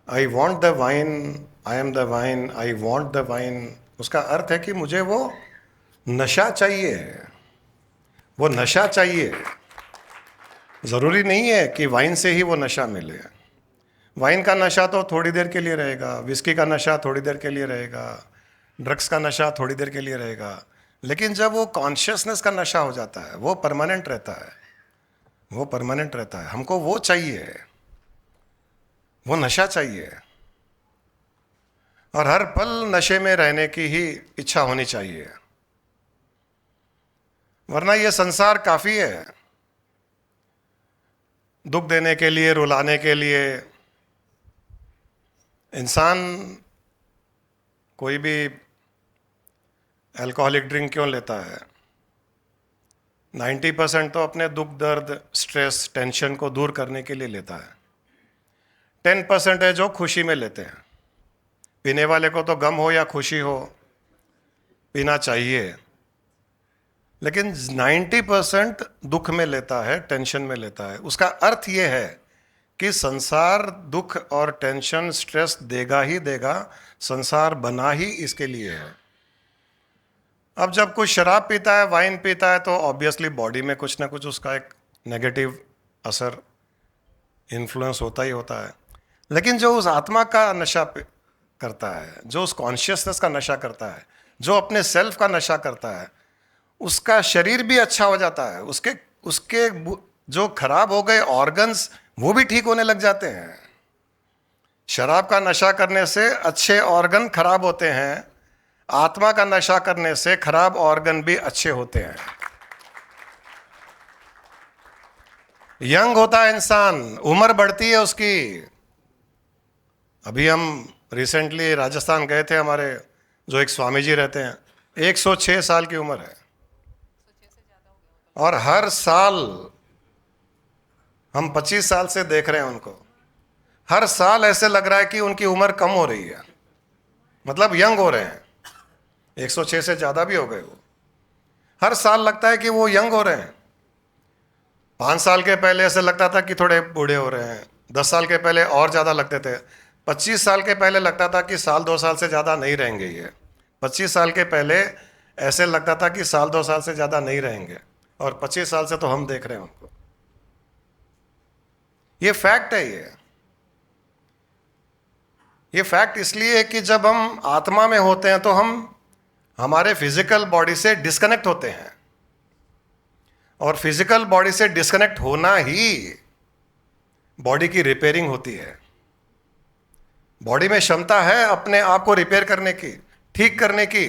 I want the wine, I am the wine, I want the wine, उसका अर्थ है कि मुझे वो नशा चाहिए, वो नशा चाहिए। ज़रूरी नहीं है कि वाइन से ही वो नशा मिले। वाइन का नशा तो थोड़ी देर के लिए रहेगा, विस्की का नशा थोड़ी देर के लिए रहेगा, ड्रग्स का नशा थोड़ी देर के लिए रहेगा, लेकिन जब वो कॉन्शियसनेस का नशा हो जाता है वो परमानेंट रहता है, वो परमानेंट रहता है। हमको वो चाहिए, वो नशा चाहिए, और हर पल नशे में रहने की ही इच्छा होनी चाहिए, वरना ये संसार काफ़ी है दुख देने के लिए, रुलाने के लिए। इंसान कोई भी अल्कोहलिक ड्रिंक क्यों लेता है? 90% तो अपने दुख दर्द स्ट्रेस टेंशन को दूर करने के लिए लेता है। 10% है जो खुशी में लेते हैं। पीने वाले को तो गम हो या खुशी हो पीना चाहिए, लेकिन 90% दुख में लेता है, टेंशन में लेता है। उसका अर्थ ये है कि संसार दुख और टेंशन स्ट्रेस देगा ही देगा, संसार बना ही इसके लिए है। अब जब कोई शराब पीता है, वाइन पीता है, तो ऑब्वियसली बॉडी में कुछ ना कुछ उसका एक नेगेटिव असर, इन्फ्लुएंस होता ही होता है। लेकिन जो उस आत्मा का नशा करता है, जो उस कॉन्शियसनेस का नशा करता है, जो अपने सेल्फ का नशा करता है, उसका शरीर भी अच्छा हो जाता है। उसके उसके जो खराब हो गए ऑर्गन्स वो भी ठीक होने लग जाते हैं। शराब का नशा करने से अच्छे ऑर्गन खराब होते हैं, आत्मा का नशा करने से खराब ऑर्गन भी अच्छे होते हैं। यंग होता है इंसान, उम्र बढ़ती है उसकी। अभी हम रिसेंटली राजस्थान गए थे, हमारे जो एक स्वामी जी रहते हैं, 106 साल की उम्र है, और हर साल हम 25 साल से देख रहे हैं उनको, हर साल ऐसे लग रहा है कि उनकी उम्र कम हो रही है, मतलब यंग हो रहे हैं। 106 से ज़्यादा भी हो गए वो। हर साल लगता है कि वो यंग हो रहे हैं। 5 साल के पहले ऐसे लगता था कि थोड़े बूढ़े हो रहे हैं, 10 साल के पहले और ज़्यादा लगते थे, 25 साल के पहले लगता था कि साल 2 साल से ज़्यादा नहीं रहेंगे ये, 25 साल के पहले ऐसे लगता था कि साल 2 साल से ज़्यादा नहीं रहेंगे, और 25 साल से तो हम देख रहे हैं उनको। ये फैक्ट है। ये फैक्ट इसलिए है कि जब हम आत्मा में होते हैं तो हम हमारे फिजिकल बॉडी से डिस्कनेक्ट होते हैं, और फिजिकल बॉडी से डिस्कनेक्ट होना ही बॉडी की रिपेयरिंग होती है। बॉडी में क्षमता है अपने आप को रिपेयर करने की, ठीक करने की,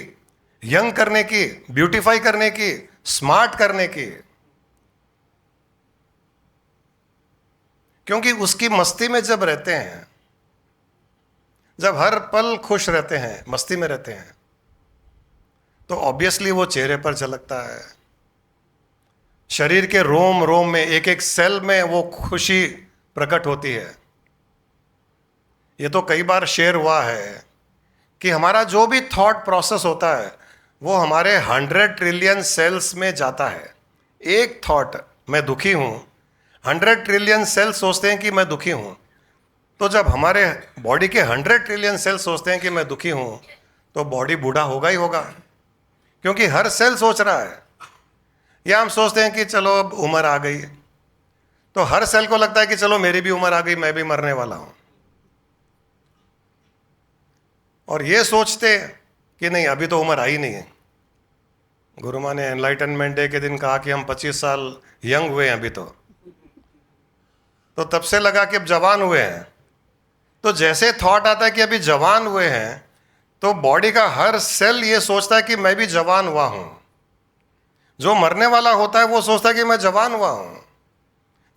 यंग करने की, ब्यूटीफाई करने की, स्मार्ट करने की, क्योंकि उसकी मस्ती में जब रहते हैं, जब हर पल खुश रहते हैं, मस्ती में रहते हैं, तो ऑब्वियसली वो चेहरे पर झलकता है। शरीर के रोम रोम में, एक एक सेल में वो खुशी प्रकट होती है। ये तो कई बार शेयर हुआ है कि हमारा जो भी थॉट प्रोसेस होता है वो हमारे 100 ट्रिलियन सेल्स में जाता है। एक थॉट, मैं दुखी हूं, 100 ट्रिलियन सेल सोचते हैं कि मैं दुखी हूं। तो जब हमारे बॉडी के 100 ट्रिलियन सेल सोचते हैं कि मैं दुखी हूं, तो बॉडी बूढ़ा होगा ही होगा, क्योंकि हर सेल सोच रहा है। या हम सोचते हैं कि चलो अब उम्र आ गई, तो हर सेल को लगता है कि चलो मेरी भी उम्र आ गई, मैं भी मरने वाला हूं। और ये सोचते कि नहीं, अभी तो उम्र आई नहीं है। गुरु माँ ने एनलाइटनमेंट डे के दिन कहा कि हम 25 साल यंग हुए हैं अभी तो तब से लगा कि अब जवान हुए हैं। तो जैसे थॉट आता है कि अभी जवान हुए हैं, तो बॉडी का हर सेल ये सोचता है कि मैं भी जवान हुआ हूं। जो मरने वाला होता है वो सोचता है कि मैं जवान हुआ हूं,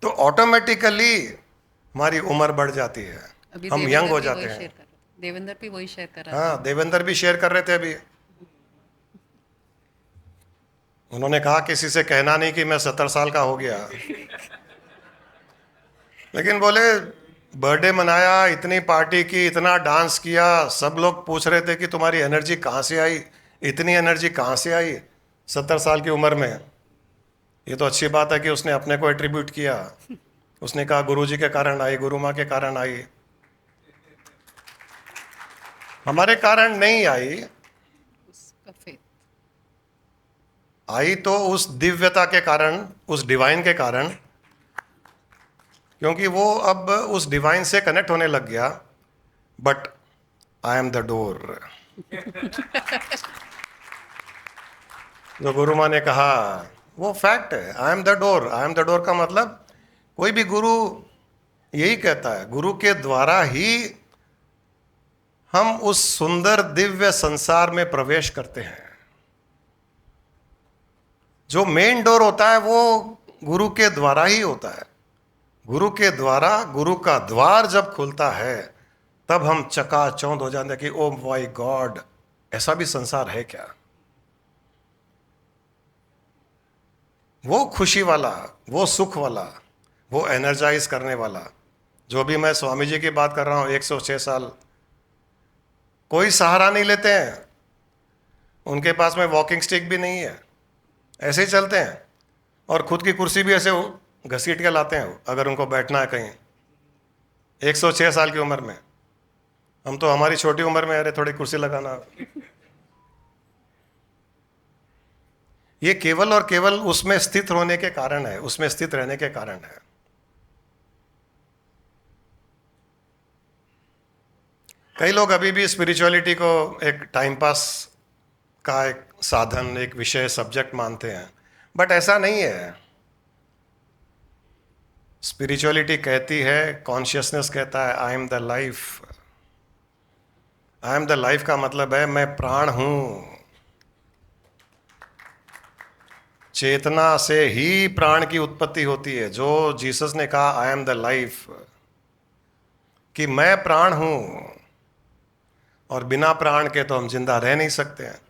तो ऑटोमेटिकली हमारी उम्र बढ़ जाती है, अभी हम यंग हो जाते हैं। देवेंद्र भी वही शेयर कर रहा था। हाँ, देवेंद्र भी शेयर कर रहे थे अभी। उन्होंने कहा किसी से कहना नहीं कि मैं 70 साल का हो गया, लेकिन बोले बर्थडे मनाया, इतनी पार्टी की, इतना डांस किया, सब लोग पूछ रहे थे कि तुम्हारी एनर्जी कहाँ से आई, इतनी एनर्जी कहाँ से आई 70 साल की उम्र में। ये तो अच्छी बात है कि उसने अपने को एट्रीब्यूट किया। उसने कहा गुरु जी के कारण आई, गुरु माँ के कारण आई। हमारे कारण नहीं आई, उसका फेथ। आई तो उस दिव्यता के कारण, उस डिवाइन के कारण, क्योंकि वो अब उस डिवाइन से कनेक्ट होने लग गया। But I am the door. जो गुरु माँ ने कहा वो फैक्ट है, I am the door. I am the door का मतलब कोई भी गुरु यही कहता है, गुरु के द्वारा ही हम उस सुंदर दिव्य संसार में प्रवेश करते हैं। जो मेन डोर होता है वो गुरु के द्वारा ही होता है। गुरु के द्वारा, गुरु का द्वार जब खुलता है तब हम चकाचौंध हो जाते हैं कि ओ माय गॉड, ऐसा भी संसार है क्या। वो खुशी वाला, वो सुख वाला, वो एनर्जाइज करने वाला, जो भी मैं स्वामी जी की बात कर रहा हूं, 106 साल कोई सहारा नहीं लेते हैं, उनके पास में वॉकिंग स्टिक भी नहीं है, ऐसे ही चलते हैं और खुद की कुर्सी भी ऐसे घसीट के लाते हैं अगर उनको बैठना है कहीं। 106 साल की उम्र में, हम तो हमारी छोटी उम्र में अरे थोड़ी कुर्सी लगाना। ये केवल और केवल उसमें स्थित होने के कारण है, उसमें स्थित रहने के कारण है। कई लोग अभी भी स्पिरिचुअलिटी को एक टाइम पास का एक साधन, एक विषय, सब्जेक्ट मानते हैं, बट ऐसा नहीं है। स्पिरिचुअलिटी कहती है, कॉन्शियसनेस कहता है, I am the life. I am the life का मतलब है मैं प्राण हूं। चेतना से ही प्राण की उत्पत्ति होती है। जो जीसस ने कहा आई एम द लाइफ, कि मैं प्राण हूं और बिना प्राण के तो हम जिंदा रह नहीं सकते हैं।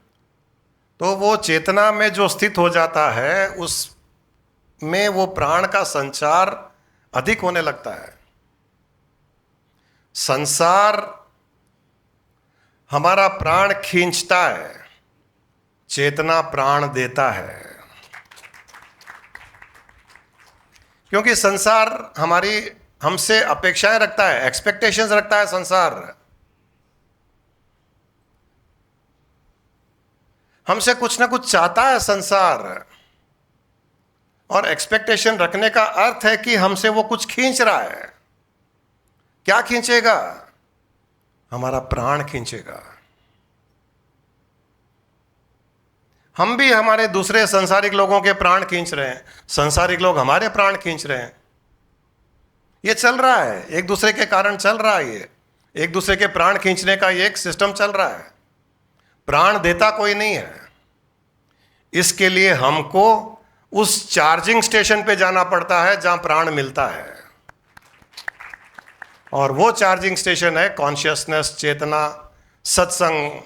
तो वो चेतना में जो स्थित हो जाता है, उसमें वो प्राण का संचार अधिक होने लगता है। संसार हमारा प्राण खींचता है, चेतना प्राण देता है। क्योंकि संसार हमारी, हमसे अपेक्षाएं रखता है, एक्सपेक्टेशंस रखता है। संसार हमसे कुछ ना कुछ चाहता है संसार, और एक्सपेक्टेशन रखने का अर्थ है कि हमसे वो कुछ खींच रहा है। क्या खींचेगा? हमारा प्राण खींचेगा। हम भी हमारे दूसरे संसारिक लोगों के प्राण खींच रहे हैं, संसारिक लोग हमारे प्राण खींच रहे हैं। ये चल रहा है, एक दूसरे के कारण चल रहा है। ये एक दूसरे के प्राण खींचने का ये एक सिस्टम चल रहा है। प्राण देता कोई नहीं है। इसके लिए हमको उस चार्जिंग स्टेशन पे जाना पड़ता है जहां प्राण मिलता है, और वो चार्जिंग स्टेशन है कॉन्शियसनेस, चेतना, सत्संग।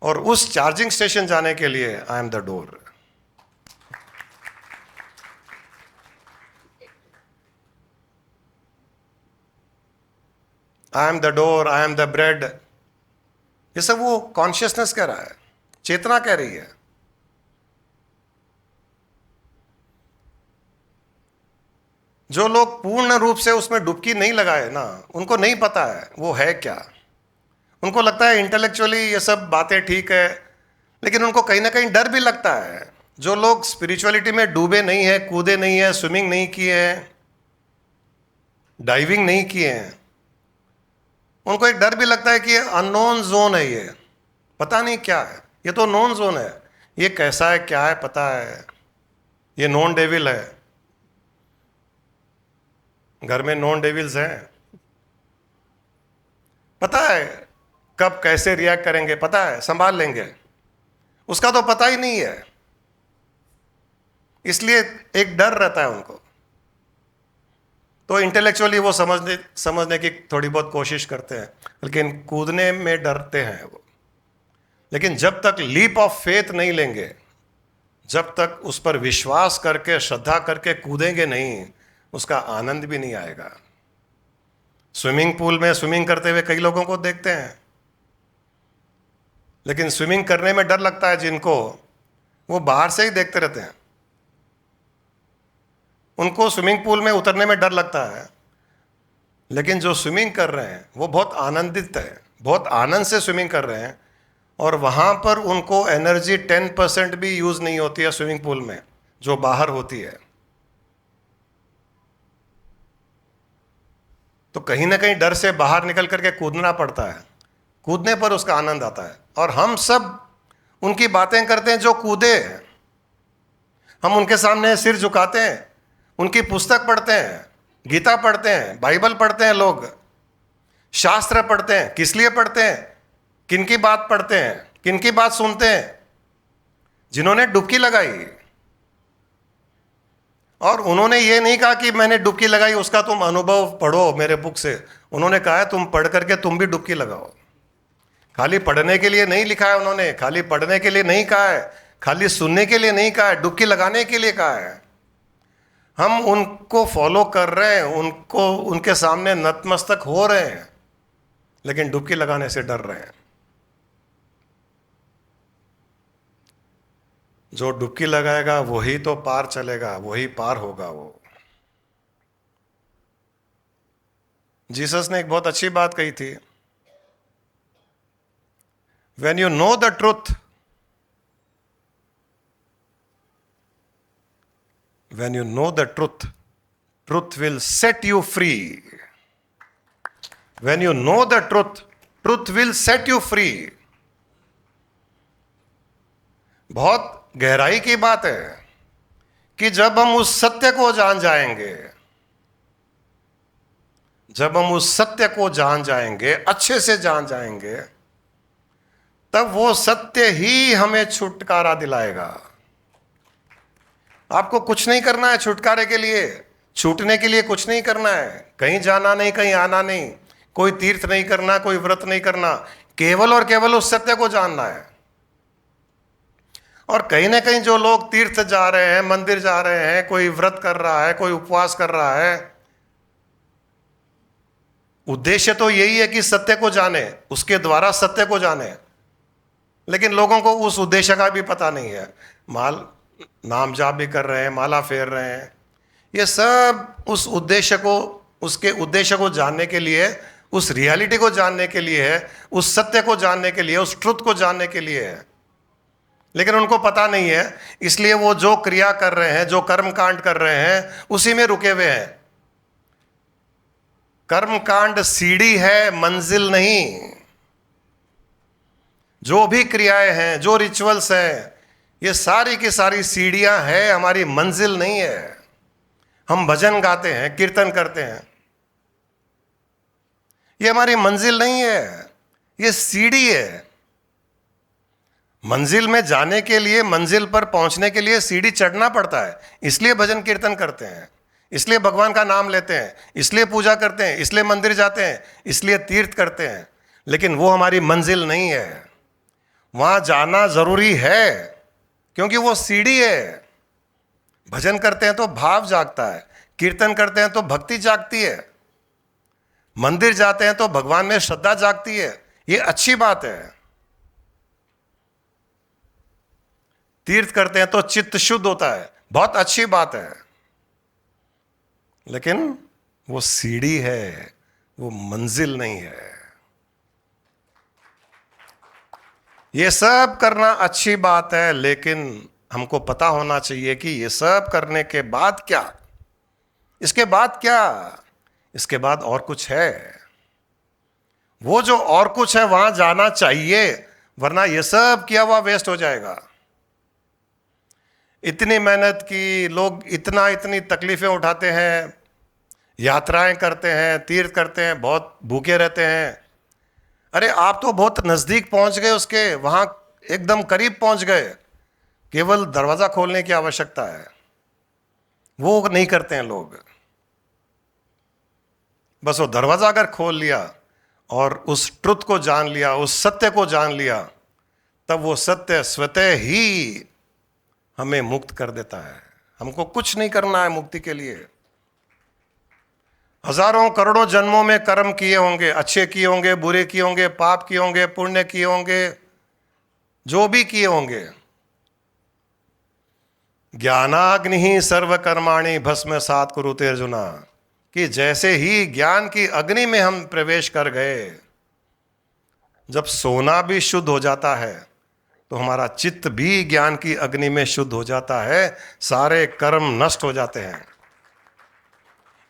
और उस चार्जिंग स्टेशन जाने के लिए आई am the door. I am the door, I am the bread, ये सब वो कॉन्शियसनेस कह रहा है, चेतना कह रही है। जो लोग पूर्ण रूप से उसमें डुबकी नहीं लगाए ना, उनको नहीं पता है वो है क्या। उनको लगता है इंटेलेक्चुअली ये सब बातें ठीक है, लेकिन उनको कहीं ना कहीं डर भी लगता है। जो लोग स्पिरिचुअलिटी में डूबे नहीं है, कूदे नहीं है, स्विमिंग नहीं किए हैं, डाइविंग नहीं किए हैं, उनको एक डर भी लगता है कि अननोन जोन है, ये पता नहीं क्या है। ये तो नोन जोन है, ये कैसा है, क्या है, पता है। ये नॉन डेविल है। घर में नॉन डेविल्स हैं, पता है कब कैसे रिएक्ट करेंगे, पता है, संभाल लेंगे। उसका तो पता ही नहीं है, इसलिए एक डर रहता है उनको। तो इंटेलेक्चुअली वो समझने की थोड़ी बहुत कोशिश करते हैं, लेकिन कूदने में डरते हैं वो। लेकिन जब तक लीप ऑफ फेथ नहीं लेंगे, जब तक उस पर विश्वास करके, श्रद्धा करके कूदेंगे नहीं, उसका आनंद भी नहीं आएगा। स्विमिंग पूल में स्विमिंग करते हुए कई लोगों को देखते हैं, लेकिन स्विमिंग करने में डर लगता है जिनको, वो बाहर से ही देखते रहते हैं। उनको स्विमिंग पूल में उतरने में डर लगता है, लेकिन जो स्विमिंग कर रहे हैं वो बहुत आनंदित है, बहुत आनंद से स्विमिंग कर रहे हैं, और वहाँ पर उनको एनर्जी 10% भी यूज़ नहीं होती है स्विमिंग पूल में जो बाहर होती है। तो कहीं ना कहीं डर से बाहर निकल करके कूदना पड़ता है, कूदने पर उसका आनंद आता है। और हम सब उनकी बातें करते हैं जो कूदे, हम उनके सामने सिर झुकाते हैं, उनकी पुस्तक पढ़ते हैं, गीता पढ़ते हैं, बाइबल पढ़ते हैं, लोग शास्त्र पढ़ते हैं। किस लिए पढ़ते हैं? किनकी बात पढ़ते हैं, किनकी बात सुनते हैं? जिन्होंने डुबकी लगाई। और उन्होंने ये नहीं कहा कि मैंने डुबकी लगाई उसका तुम अनुभव पढ़ो मेरे बुक से, उन्होंने कहा है तुम पढ़ करके तुम भी डुबकी लगाओ। खाली पढ़ने के लिए नहीं लिखा है उन्होंने, खाली पढ़ने के लिए नहीं कहा है, खाली सुनने के लिए नहीं कहा है, डुबकी लगाने के लिए कहा है। हम उनको फॉलो कर रहे हैं, उनको उनके सामने नतमस्तक हो रहे हैं, लेकिन डुबकी लगाने से डर रहे हैं। जो डुबकी लगाएगा वही तो पार चलेगा, वही पार होगा। वो जीसस ने एक बहुत अच्छी बात कही थी, when you know the truth, when you know the truth, truth will set you free. When you know the truth, truth will set you free. बहुत गहराई की बात है कि जब हम उस सत्य को जान जाएंगे, जब हम उस सत्य को जान जाएंगे, अच्छे से जान जाएंगे, तब वो सत्य ही हमें छुटकारा दिलाएगा। आपको कुछ नहीं करना है छुटकारे के लिए, छूटने के लिए कुछ नहीं करना है। कहीं जाना नहीं, कहीं आना नहीं, कोई तीर्थ नहीं करना, कोई व्रत नहीं करना, केवल और केवल उस सत्य को जानना है। और कहीं ना कहीं जो लोग तीर्थ जा रहे हैं, मंदिर जा रहे हैं, कोई व्रत कर रहा है, कोई उपवास कर रहा है, उद्देश्य तो यही है कि सत्य को जाने, उसके द्वारा सत्य को जाने, लेकिन लोगों को उस उद्देश्य का भी पता नहीं है। नाम जाप भी कर रहे हैं, माला फेर रहे हैं, ये सब उस उद्देश्य को, उसके उद्देश्य को जानने के लिए, उस रियलिटी को जानने के लिए है, उस सत्य को जानने के लिए, उस ट्रुथ को जानने के लिए है। लेकिन उनको पता नहीं है, इसलिए वो जो क्रिया कर रहे हैं, जो कर्म कांड कर रहे हैं, उसी में रुके हुए हैं। कर्म कांड सीढ़ी है, मंजिल नहीं। जो भी क्रियाएं हैं, जो रिचुअल्स हैं, ये सारी की सारी सीढ़ियां हैं, हमारी मंजिल नहीं है। हम भजन गाते हैं, कीर्तन करते हैं, ये हमारी मंजिल नहीं है, ये सीढ़ी है। मंजिल में जाने के लिए, मंजिल पर पहुंचने के लिए सीढ़ी चढ़ना पड़ता है। इसलिए भजन कीर्तन करते हैं, इसलिए भगवान का नाम लेते हैं, इसलिए पूजा करते हैं, इसलिए मंदिर जाते हैं, इसलिए तीर्थ करते हैं, लेकिन वो हमारी मंजिल नहीं है। वहां जाना जरूरी है क्योंकि वो सीढ़ी है। भजन करते हैं तो भाव जागता है, कीर्तन करते हैं तो भक्ति जागती है, मंदिर जाते हैं तो भगवान में श्रद्धा जागती है। ये अच्छी बात है। तीर्थ करते हैं तो चित्त शुद्ध होता है, बहुत अच्छी बात है, लेकिन वो सीढ़ी है, वो मंजिल नहीं है। ये सब करना अच्छी बात है, लेकिन हमको पता होना चाहिए कि ये सब करने के बाद क्या, इसके बाद क्या, इसके बाद और कुछ है। वो जो और कुछ है वहां जाना चाहिए, वरना ये सब किया हुआ वेस्ट हो जाएगा। इतनी मेहनत की, लोग इतनी तकलीफें उठाते हैं, यात्राएं करते हैं, तीर्थ करते हैं, बहुत भूखे रहते हैं। अरे आप तो बहुत नज़दीक पहुंच गए, उसके वहां एकदम करीब पहुंच गए, केवल दरवाज़ा खोलने की आवश्यकता है। वो नहीं करते हैं लोग। बस वो दरवाज़ा अगर खोल लिया और उस ट्रुथ को जान लिया, उस सत्य को जान लिया, तब वो सत्य स्वतः ही हमें मुक्त कर देता है। हमको कुछ नहीं करना है मुक्ति के लिए। हजारों करोड़ों जन्मों में कर्म किए होंगे, अच्छे किए होंगे, बुरे किए होंगे, पाप किए होंगे, पुण्य किए होंगे, जो भी किए होंगे। ज्ञानाग्नि सर्व कर्माणि भस्म सात कुरुते अर्जुना। कि जैसे ही ज्ञान की अग्नि में हम प्रवेश कर गए, जब सोना भी शुद्ध हो जाता है तो हमारा चित्त भी ज्ञान की अग्नि में शुद्ध हो जाता है, सारे कर्म नष्ट हो जाते हैं।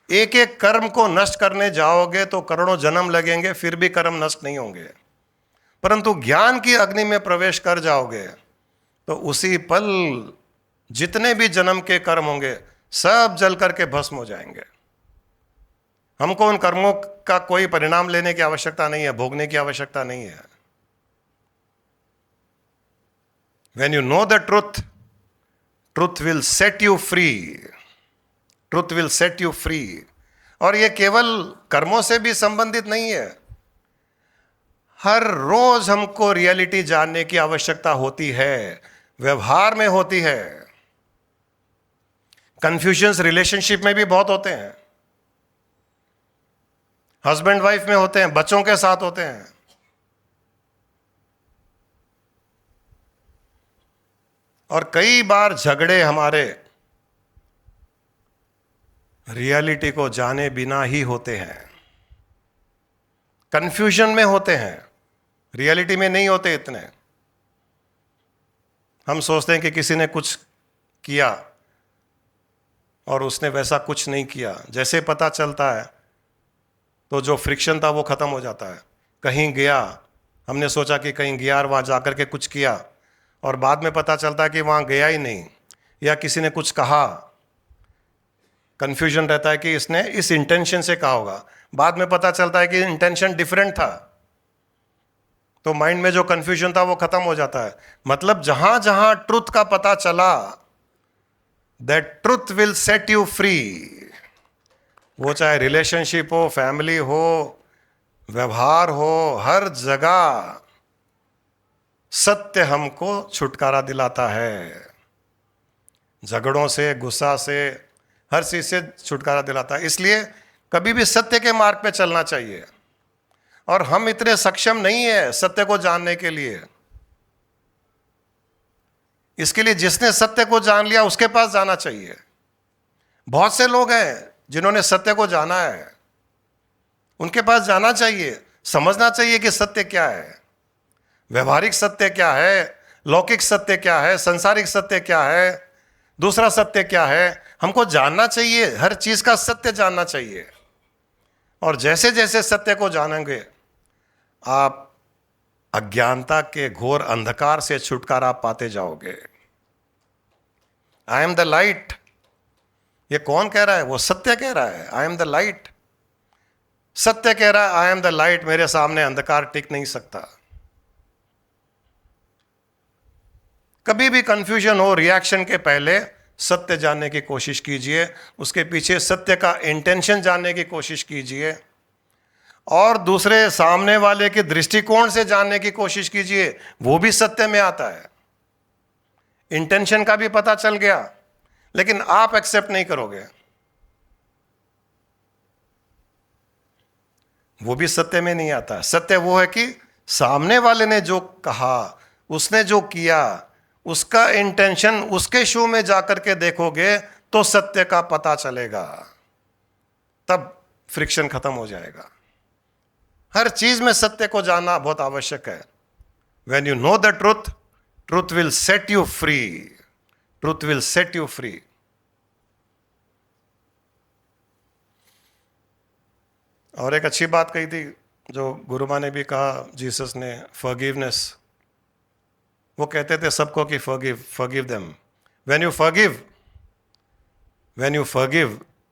एक एक कर्म को नष्ट करने जाओगे तो करोड़ों जन्म लगेंगे, फिर भी कर्म नष्ट नहीं होंगे। परंतु ज्ञान की अग्नि में प्रवेश कर जाओगे तो उसी पल जितने भी जन्म के कर्म होंगे सब जल करके भस्म हो जाएंगे। हमको उन कर्मों का कोई परिणाम लेने की आवश्यकता नहीं है, भोगने की आवश्यकता नहीं है। When you know the truth, truth will set you free. Truth will set you free. और ये केवल कर्मों से भी संबंधित नहीं है। हर रोज हमको रियलिटी जानने की आवश्यकता होती है, व्यवहार में होती है। कंफ्यूजन्स रिलेशनशिप में भी बहुत होते हैं, हस्बैंड वाइफ में होते हैं, बच्चों के साथ होते हैं। और कई बार झगड़े हमारे रियलिटी को जाने बिना ही होते हैं, कंफ्यूजन में होते हैं, रियलिटी में नहीं होते इतने। हम सोचते हैं कि किसी ने कुछ किया और उसने वैसा कुछ नहीं किया। जैसे पता चलता है तो जो फ्रिक्शन था वो खत्म हो जाता है। कहीं गया, हमने सोचा कि कहीं गया और वहां जाकर के कुछ किया, और बाद में पता चलता है कि वहां गया ही नहीं, या किसी ने कुछ कहा, कंफ्यूजन रहता है कि इसने इस इंटेंशन से कहा होगा, बाद में पता चलता है कि इंटेंशन डिफरेंट था। तो माइंड में जो कंफ्यूजन था वो खत्म हो जाता है। मतलब जहां जहां ट्रुथ का पता चला, that truth will set you free. वो चाहे रिलेशनशिप हो, फैमिली हो, व्यवहार हो, हर जगह सत्य हमको छुटकारा दिलाता है। झगड़ों से, गुस्सा से, हर चीज से छुटकारा दिलाता है। इसलिए कभी भी सत्य के मार्ग पे चलना चाहिए। और हम इतने सक्षम नहीं है सत्य को जानने के लिए। इसके लिए जिसने सत्य को जान लिया उसके पास जाना चाहिए। बहुत से लोग हैं जिन्होंने सत्य को जाना है, उनके पास जाना चाहिए, समझना चाहिए कि सत्य क्या है, व्यवहारिक सत्य क्या है, लौकिक सत्य क्या है, संसारिक सत्य क्या है, दूसरा सत्य क्या है। हमको जानना चाहिए, हर चीज का सत्य जानना चाहिए। और जैसे जैसे सत्य को जानेंगे आप अज्ञानता के घोर अंधकार से छुटकारा पाते जाओगे। आई एम द लाइट, ये कौन कह रहा है? वो सत्य कह रहा है, आई एम द लाइट। सत्य कह रहा है आई एम द लाइट, मेरे सामने अंधकार टिक नहीं सकता। कभी भी कंफ्यूजन हो, रिएक्शन के पहले सत्य जानने की कोशिश कीजिए, उसके पीछे सत्य का इंटेंशन जानने की कोशिश कीजिए, और दूसरे सामने वाले के दृष्टिकोण से जानने की कोशिश कीजिए, वो भी सत्य में आता है। इंटेंशन का भी पता चल गया, लेकिन आप एक्सेप्ट नहीं करोगे, वो भी सत्य में नहीं आता। सत्य वो है कि सामने वाले ने जो कहा, उसने जो किया, उसका इंटेंशन, उसके शू में जाकर के देखोगे तो सत्य का पता चलेगा, तब फ्रिक्शन खत्म हो जाएगा। हर चीज में सत्य को जानना बहुत आवश्यक है। When you know the truth, truth will set you free. Truth will set you free. और एक अच्छी बात कही थी जो गुरु माँ ने भी कहा, जीसस ने, forgiveness। वो कहते थे सबको कि forgive them. When you forgive,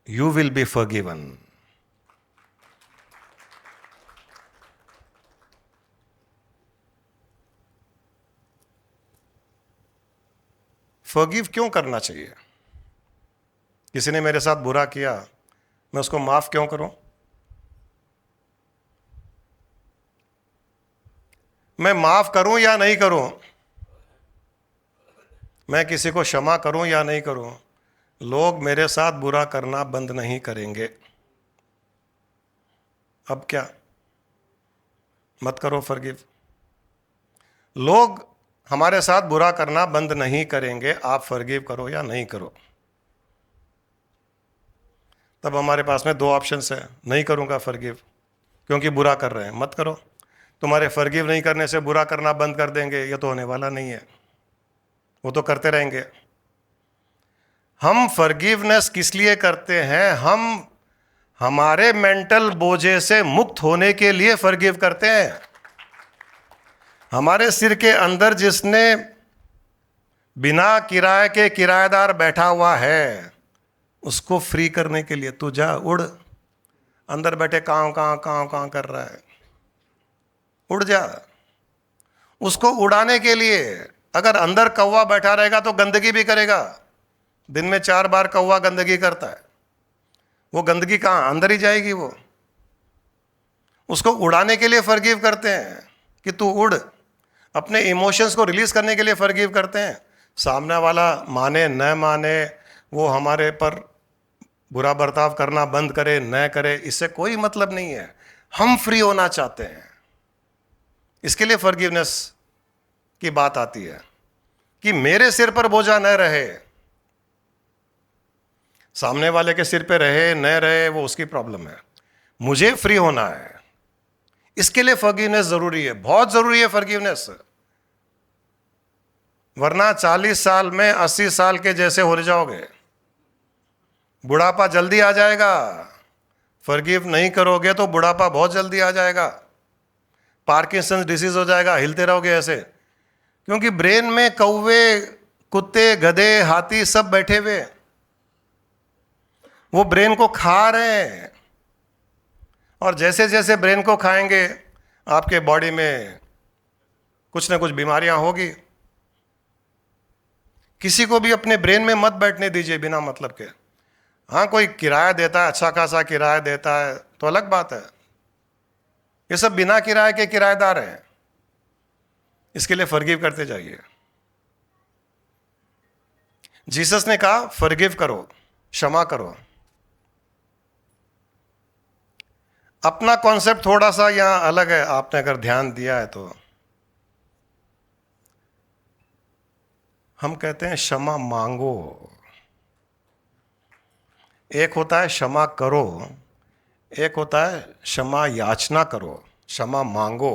you will be forgiven. Forgive क्यों करना चाहिए? किसी ने मेरे साथ बुरा किया, मैं उसको माफ क्यों करूं? मैं माफ करूं या नहीं करूं, मैं किसी को क्षमा करूं या नहीं करूं, लोग मेरे साथ बुरा करना बंद नहीं करेंगे। अब क्या? मत करो फॉरगिव। लोग हमारे साथ बुरा करना बंद नहीं करेंगे, आप फॉरगिव करो या नहीं करो। तब हमारे पास में दो ऑप्शंस है, नहीं करूँगा फॉरगिव क्योंकि बुरा कर रहे हैं, मत करो। तुम्हारे फॉरगिव नहीं करने से बुरा करना बंद कर देंगे, ये तो होने वाला नहीं है, वो तो करते रहेंगे। हम फॉरगिवनेस किस लिए करते हैं? हम हमारे मेंटल बोझे से मुक्त होने के लिए फॉरगिव करते हैं। हमारे सिर के अंदर जिसने बिना किराए के किराएदार बैठा हुआ है, उसको फ्री करने के लिए तू जा, उड़। अंदर बैठे कांव कांव कांव कांव कर रहा है, उड़ जा। उसको उड़ाने के लिए, अगर अंदर कौवा बैठा रहेगा तो गंदगी भी करेगा। दिन में 4 बार कौवा गंदगी करता है, वो गंदगी कहाँ, अंदर ही जाएगी वो। उसको उड़ाने के लिए फॉरगिव करते हैं कि तू उड़। अपने इमोशंस को रिलीज करने के लिए फॉरगिव करते हैं। सामने वाला माने न माने, वो हमारे पर बुरा बर्ताव करना बंद करे न करे, इससे कोई मतलब नहीं है। हम फ्री होना चाहते हैं, इसके लिए फॉरगिवनेस की बात आती है कि मेरे सिर पर बोझा न रहे। सामने वाले के सिर पे रहे न रहे वो उसकी प्रॉब्लम है, मुझे फ्री होना है। इसके लिए फॉरगिवनेस जरूरी है, बहुत जरूरी है फॉरगिवनेस। वरना 40 साल में 80 साल के जैसे हो जाओगे, बुढ़ापा जल्दी आ जाएगा। फॉरगिव नहीं करोगे तो बुढ़ापा बहुत जल्दी आ जाएगा, पार्किंसंस डिसीज हो जाएगा, हिलते रहोगे ऐसे। क्योंकि ब्रेन में कौवे, कुत्ते, गधे, हाथी सब बैठे हुए, वो ब्रेन को खा रहे हैं। और जैसे जैसे ब्रेन को खाएंगे आपके बॉडी में कुछ ना कुछ बीमारियां होगी। किसी को भी अपने ब्रेन में मत बैठने दीजिए बिना मतलब के। हाँ, कोई किराया देता है, अच्छा खासा किराया देता है तो अलग बात है। ये सब बिना किराए के किराएदार हैं। इसके लिए फॉरगिव करते जाइए। जीसस ने कहा फॉरगिव करो, क्षमा करो। अपना कॉन्सेप्ट थोड़ा सा यहां अलग है, आपने अगर ध्यान दिया है तो। हम कहते हैं क्षमा मांगो। एक होता है क्षमा करो, एक होता है क्षमा याचना करो, क्षमा मांगो।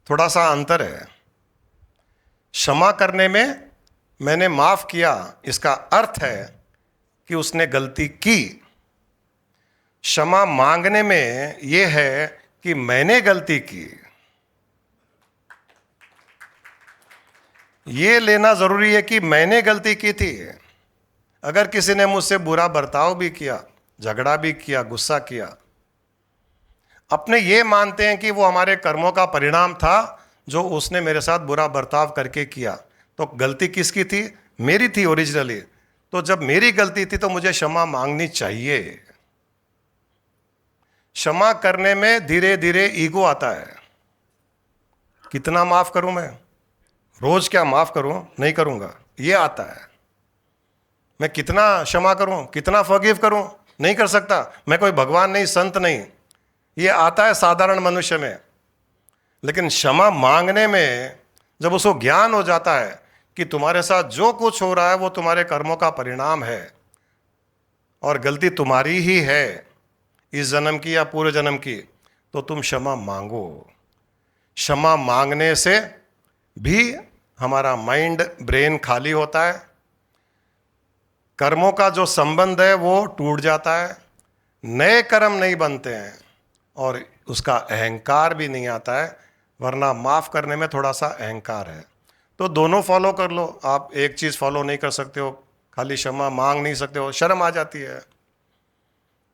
थोड़ा सा अंतर है। क्षमा करने में मैंने माफ किया, इसका अर्थ है कि उसने गलती की। क्षमा मांगने में यह है कि मैंने गलती की। ये लेना जरूरी है कि मैंने गलती की थी। अगर किसी ने मुझसे बुरा बर्ताव भी किया, झगड़ा भी किया, गुस्सा किया, अपने ये मानते हैं कि वो हमारे कर्मों का परिणाम था जो उसने मेरे साथ बुरा बर्ताव करके किया, तो गलती किसकी थी? मेरी थी ओरिजिनली। तो जब मेरी गलती थी तो मुझे क्षमा मांगनी चाहिए। क्षमा करने में धीरे धीरे ईगो आता है। कितना माफ करूं मैं, रोज क्या माफ करूं, नहीं करूंगा, ये आता है। मैं कितना क्षमा करूं, कितना फॉरगिव करूं, नहीं कर सकता, मैं कोई भगवान नहीं, संत नहीं, ये आता है साधारण मनुष्य में। लेकिन क्षमा मांगने में जब उसको ज्ञान हो जाता है कि तुम्हारे साथ जो कुछ हो रहा है वो तुम्हारे कर्मों का परिणाम है और गलती तुम्हारी ही है, इस जन्म की या पूरे जन्म की, तो तुम क्षमा मांगो। क्षमा मांगने से भी हमारा माइंड, ब्रेन खाली होता है, कर्मों का जो संबंध है वो टूट जाता है, नए कर्म नहीं बनते हैं और उसका अहंकार भी नहीं आता है। वरना माफ करने में थोड़ा सा अहंकार है। तो दोनों फॉलो कर लो। आप एक चीज़ फॉलो नहीं कर सकते हो, खाली क्षमा मांग नहीं सकते हो, शर्म आ जाती है।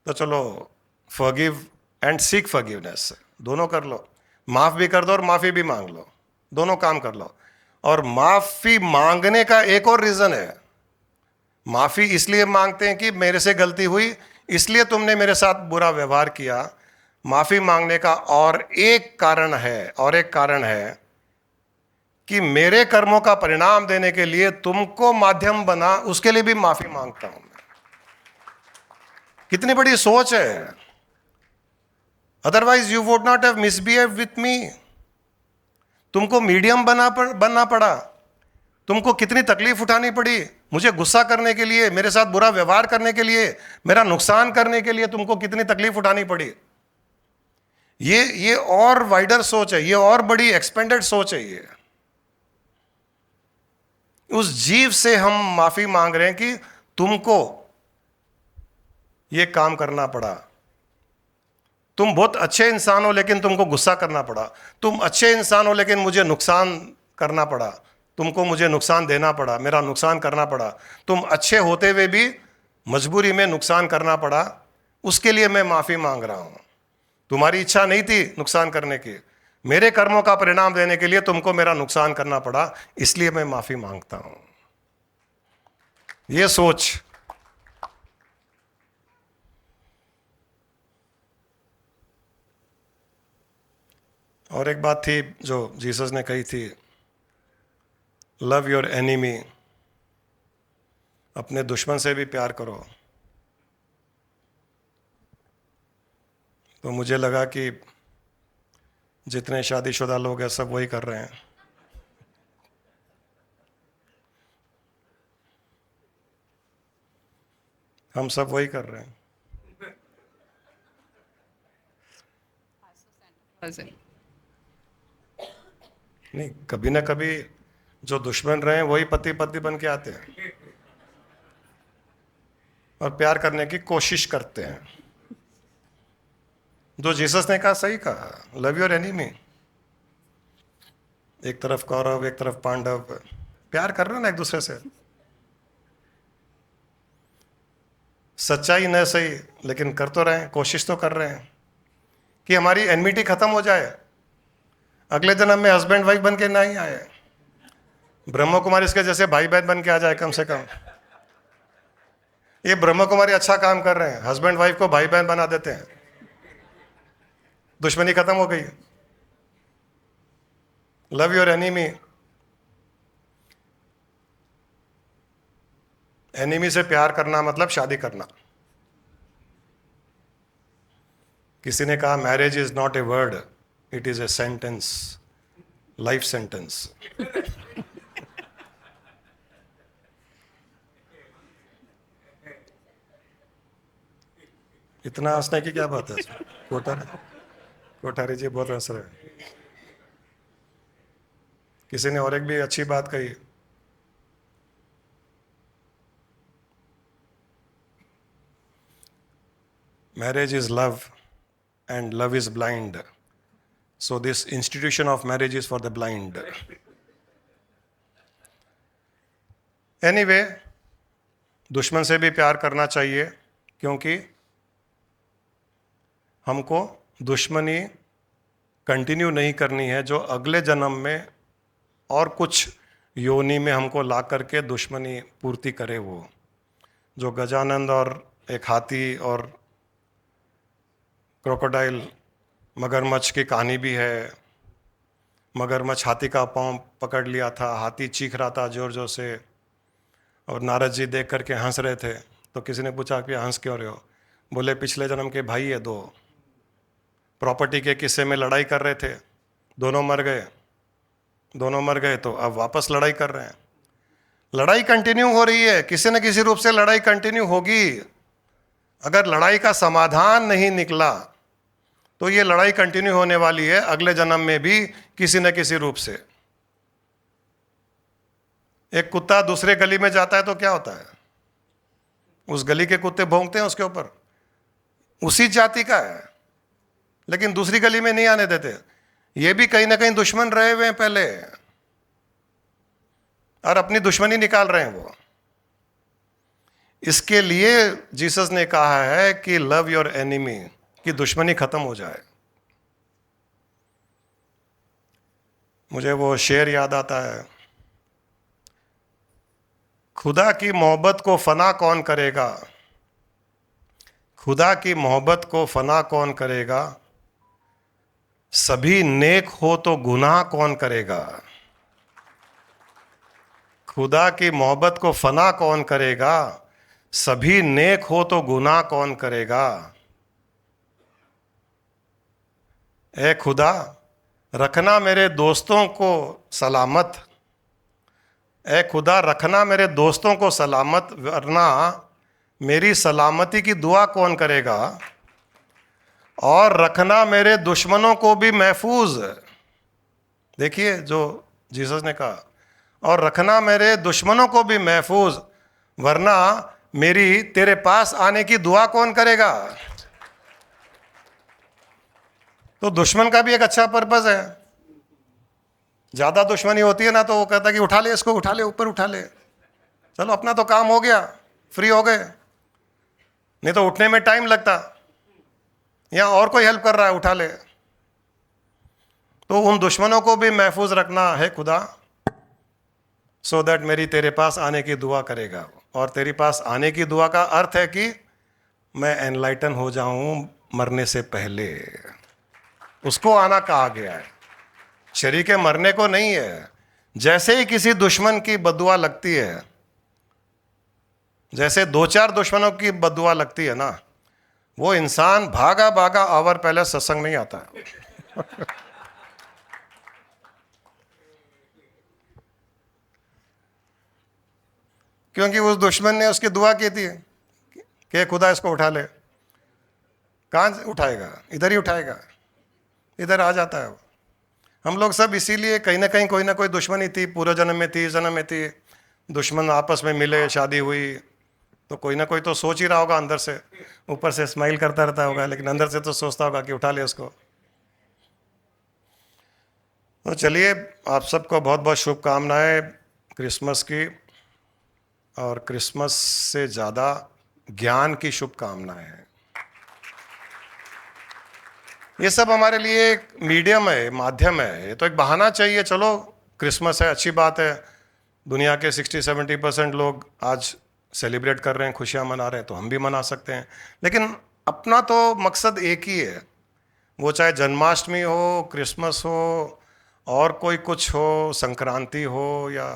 तो चलो फॉरगिव एंड सीक फॉरगिवनेस, दोनों कर लो। माफ़ भी कर दो और माफ़ी भी मांग लो, दोनों काम कर लो। और माफ़ी मांगने का एक और रीज़न है। माफ़ी इसलिए मांगते हैं कि मेरे से गलती हुई, इसलिए तुमने मेरे साथ बुरा व्यवहार किया। माफ़ी मांगने का और एक कारण है कि मेरे कर्मों का परिणाम देने के लिए तुमको माध्यम बना, उसके लिए भी माफ़ी मांगता हूं मैं। कितनी बड़ी सोच है। Otherwise you would not have misbehave with me. तुमको मीडियम बनना पड़ा, तुमको कितनी तकलीफ उठानी पड़ी मुझे गुस्सा करने के लिए, मेरे साथ बुरा व्यवहार करने के लिए, मेरा नुकसान करने के लिए तुमको कितनी तकलीफ उठानी पड़ी। ये और वाइडर सोच है, ये और बड़ी एक्सपेंडेड सोच है। ये उस जीव से हम माफी मांग रहे हैं कि तुमको ये काम करना पड़ा। तुम बहुत अच्छे इंसान हो लेकिन तुमको गुस्सा करना पड़ा। तुम अच्छे इंसान हो लेकिन मुझे नुकसान करना पड़ा, तुमको मुझे नुकसान देना पड़ा, मेरा नुकसान करना पड़ा। तुम अच्छे होते हुए भी मजबूरी में नुकसान करना पड़ा, उसके लिए मैं माफी मांग रहा हूं। तुम्हारी इच्छा नहीं थी नुकसान करने की, मेरे कर्मों का परिणाम देने के लिए तुमको मेरा नुकसान करना पड़ा, इसलिए मैं माफी मांगता हूं। यह सोच। और एक बात थी जो जीसस ने कही थी, लव योर एनिमी, अपने दुश्मन से भी प्यार करो। तो मुझे लगा कि जितने शादीशुदा लोग हैं सब वही कर रहे हैं। हम सब वही कर रहे हैं। नहीं, कभी ना कभी जो दुश्मन रहे हैं वही पति पत्नी बन के आते हैं और प्यार करने की कोशिश करते हैं। जो जीसस ने कहा सही कहा, लव योर एनिमी। एक तरफ कौरव, एक तरफ पांडव, प्यार कर रहे हैं ना एक दूसरे से। सच्चाई न सही लेकिन कर तो रहे हैं, कोशिश तो कर रहे हैं कि हमारी एनमिटी खत्म हो जाए। अगले जन्म में हस्बैंड वाइफ बन के ना ही आए, ब्रह्म कुमारी इसके जैसे भाई बहन बन के आ जाए कम से कम। ये ब्रह्म कुमारी अच्छा काम कर रहे हैं, हस्बैंड वाइफ को भाई बहन बना देते हैं, दुश्मनी खत्म हो गई। Love your enemy. एनिमी से प्यार करना मतलब शादी करना। किसी ने कहा marriage is not a word, it is a sentence, life sentence. इतना हंसने की क्या बात है इसमें? कोठारी जी बहुत हंस रहे हैं। किसी ने और एक भी अच्छी बात कही, marriage is love and love is blind, so this institution of marriage is for the blind. Anyway, दुश्मन से भी प्यार करना चाहिए क्योंकि हमको दुश्मनी कंटिन्यू नहीं करनी है जो अगले जन्म में और कुछ योनि में हमको ला करके दुश्मनी पूर्ति करे। वो जो गजानंद और एक हाथी और क्रोकोडाइल मगरमच्छ की कहानी भी है। मगरमच्छ हाथी का पांव पकड़ लिया था, हाथी चीख रहा था जोर जोर से और नारद जी देख करके हंस रहे थे। तो किसी ने पूछा कि हंस क्यों रहे हो? बोले पिछले जन्म के भाई है दो, प्रॉपर्टी के किस्से में लड़ाई कर रहे थे, दोनों मर गए तो अब वापस लड़ाई कर रहे हैं। लड़ाई कंटिन्यू हो रही है, किसी न किसी रूप से लड़ाई कंटिन्यू होगी। अगर लड़ाई का समाधान नहीं निकला तो ये लड़ाई कंटिन्यू होने वाली है अगले जन्म में भी किसी न किसी रूप से। एक कुत्ता दूसरे गली में जाता है तो क्या होता है? उस गली के कुत्ते भौंकते हैं उसके ऊपर, उसी जाति का है लेकिन दूसरी गली में नहीं आने देते। ये भी कहीं ना कहीं दुश्मन रहे हुए हैं पहले और अपनी दुश्मनी निकाल रहे हैं वो। इसके लिए जीसस ने कहा है कि लव योर एनिमी, कि दुश्मनी खत्म हो जाए। मुझे वो शेर याद आता है, खुदा की मोहब्बत को फना कौन करेगा, खुदा की मोहब्बत को फना कौन करेगा, सभी नेक हो तो गुनाह कौन करेगा। खुदा की मोहब्बत को फना कौन करेगा, सभी नेक हो तो गुनाह कौन करेगा। ए खुदा, रखना मेरे दोस्तों को सलामत, ए खुदा रखना मेरे दोस्तों को सलामत, वरना मेरी सलामती की दुआ कौन करेगा। और रखना मेरे दुश्मनों को भी महफूज। देखिए जो जीसस ने कहा, और रखना मेरे दुश्मनों को भी महफूज, वरना मेरी तेरे पास आने की दुआ कौन करेगा। तो दुश्मन का भी एक अच्छा पर्पस है। ज्यादा दुश्मनी होती है ना, तो वो कहता है कि उठा ले इसको, उठा ले, ऊपर उठा ले, चलो अपना तो काम हो गया, फ्री हो गए। नहीं तो उठने में टाइम लगता, या और कोई हेल्प कर रहा है, उठा ले। तो उन दुश्मनों को भी महफूज रखना है खुदा, सो दैट मेरी तेरे पास आने की दुआ करेगा। और तेरे पास आने की दुआ का अर्थ है कि मैं एनलाइटन हो जाऊं मरने से पहले। उसको आना कहा गया है, शरीर के मरने को नहीं है। जैसे ही किसी दुश्मन की बद्दुआ लगती है, जैसे 2-4 दुश्मनों की बद्दुआ लगती है ना, वो इंसान भागा भागा आवर पहले सत्संग नहीं आता। क्योंकि उस दुश्मन ने उसकी दुआ की थी कि खुदा इसको उठा ले। कहाँ उठाएगा, इधर ही उठाएगा, इधर आ जाता है वो। हम लोग सब इसीलिए कहीं ना कहीं कोई ना कोई दुश्मनी थी, पूर्व जन्म में थी, इस जन्म में थी। दुश्मन आपस में मिले, शादी हुई, तो कोई ना कोई तो सोच ही रहा होगा अंदर से, ऊपर से स्माइल करता रहता होगा, लेकिन अंदर से तो सोचता होगा कि उठा ले उसको। तो चलिए, आप सबको बहुत बहुत शुभकामनाएं क्रिसमस की, और क्रिसमस से ज़्यादा ज्ञान की शुभकामनाएं हैं। ये सब हमारे लिए एक मीडियम है, माध्यम है। ये तो एक बहाना चाहिए, चलो क्रिसमस है, अच्छी बात है, दुनिया के 60-70% लोग आज सेलिब्रेट कर रहे हैं, खुशियां मना रहे हैं, तो हम भी मना सकते हैं। लेकिन अपना तो मकसद एक ही है, वो चाहे जन्माष्टमी हो, क्रिसमस हो, और कोई कुछ हो, संक्रांति हो, या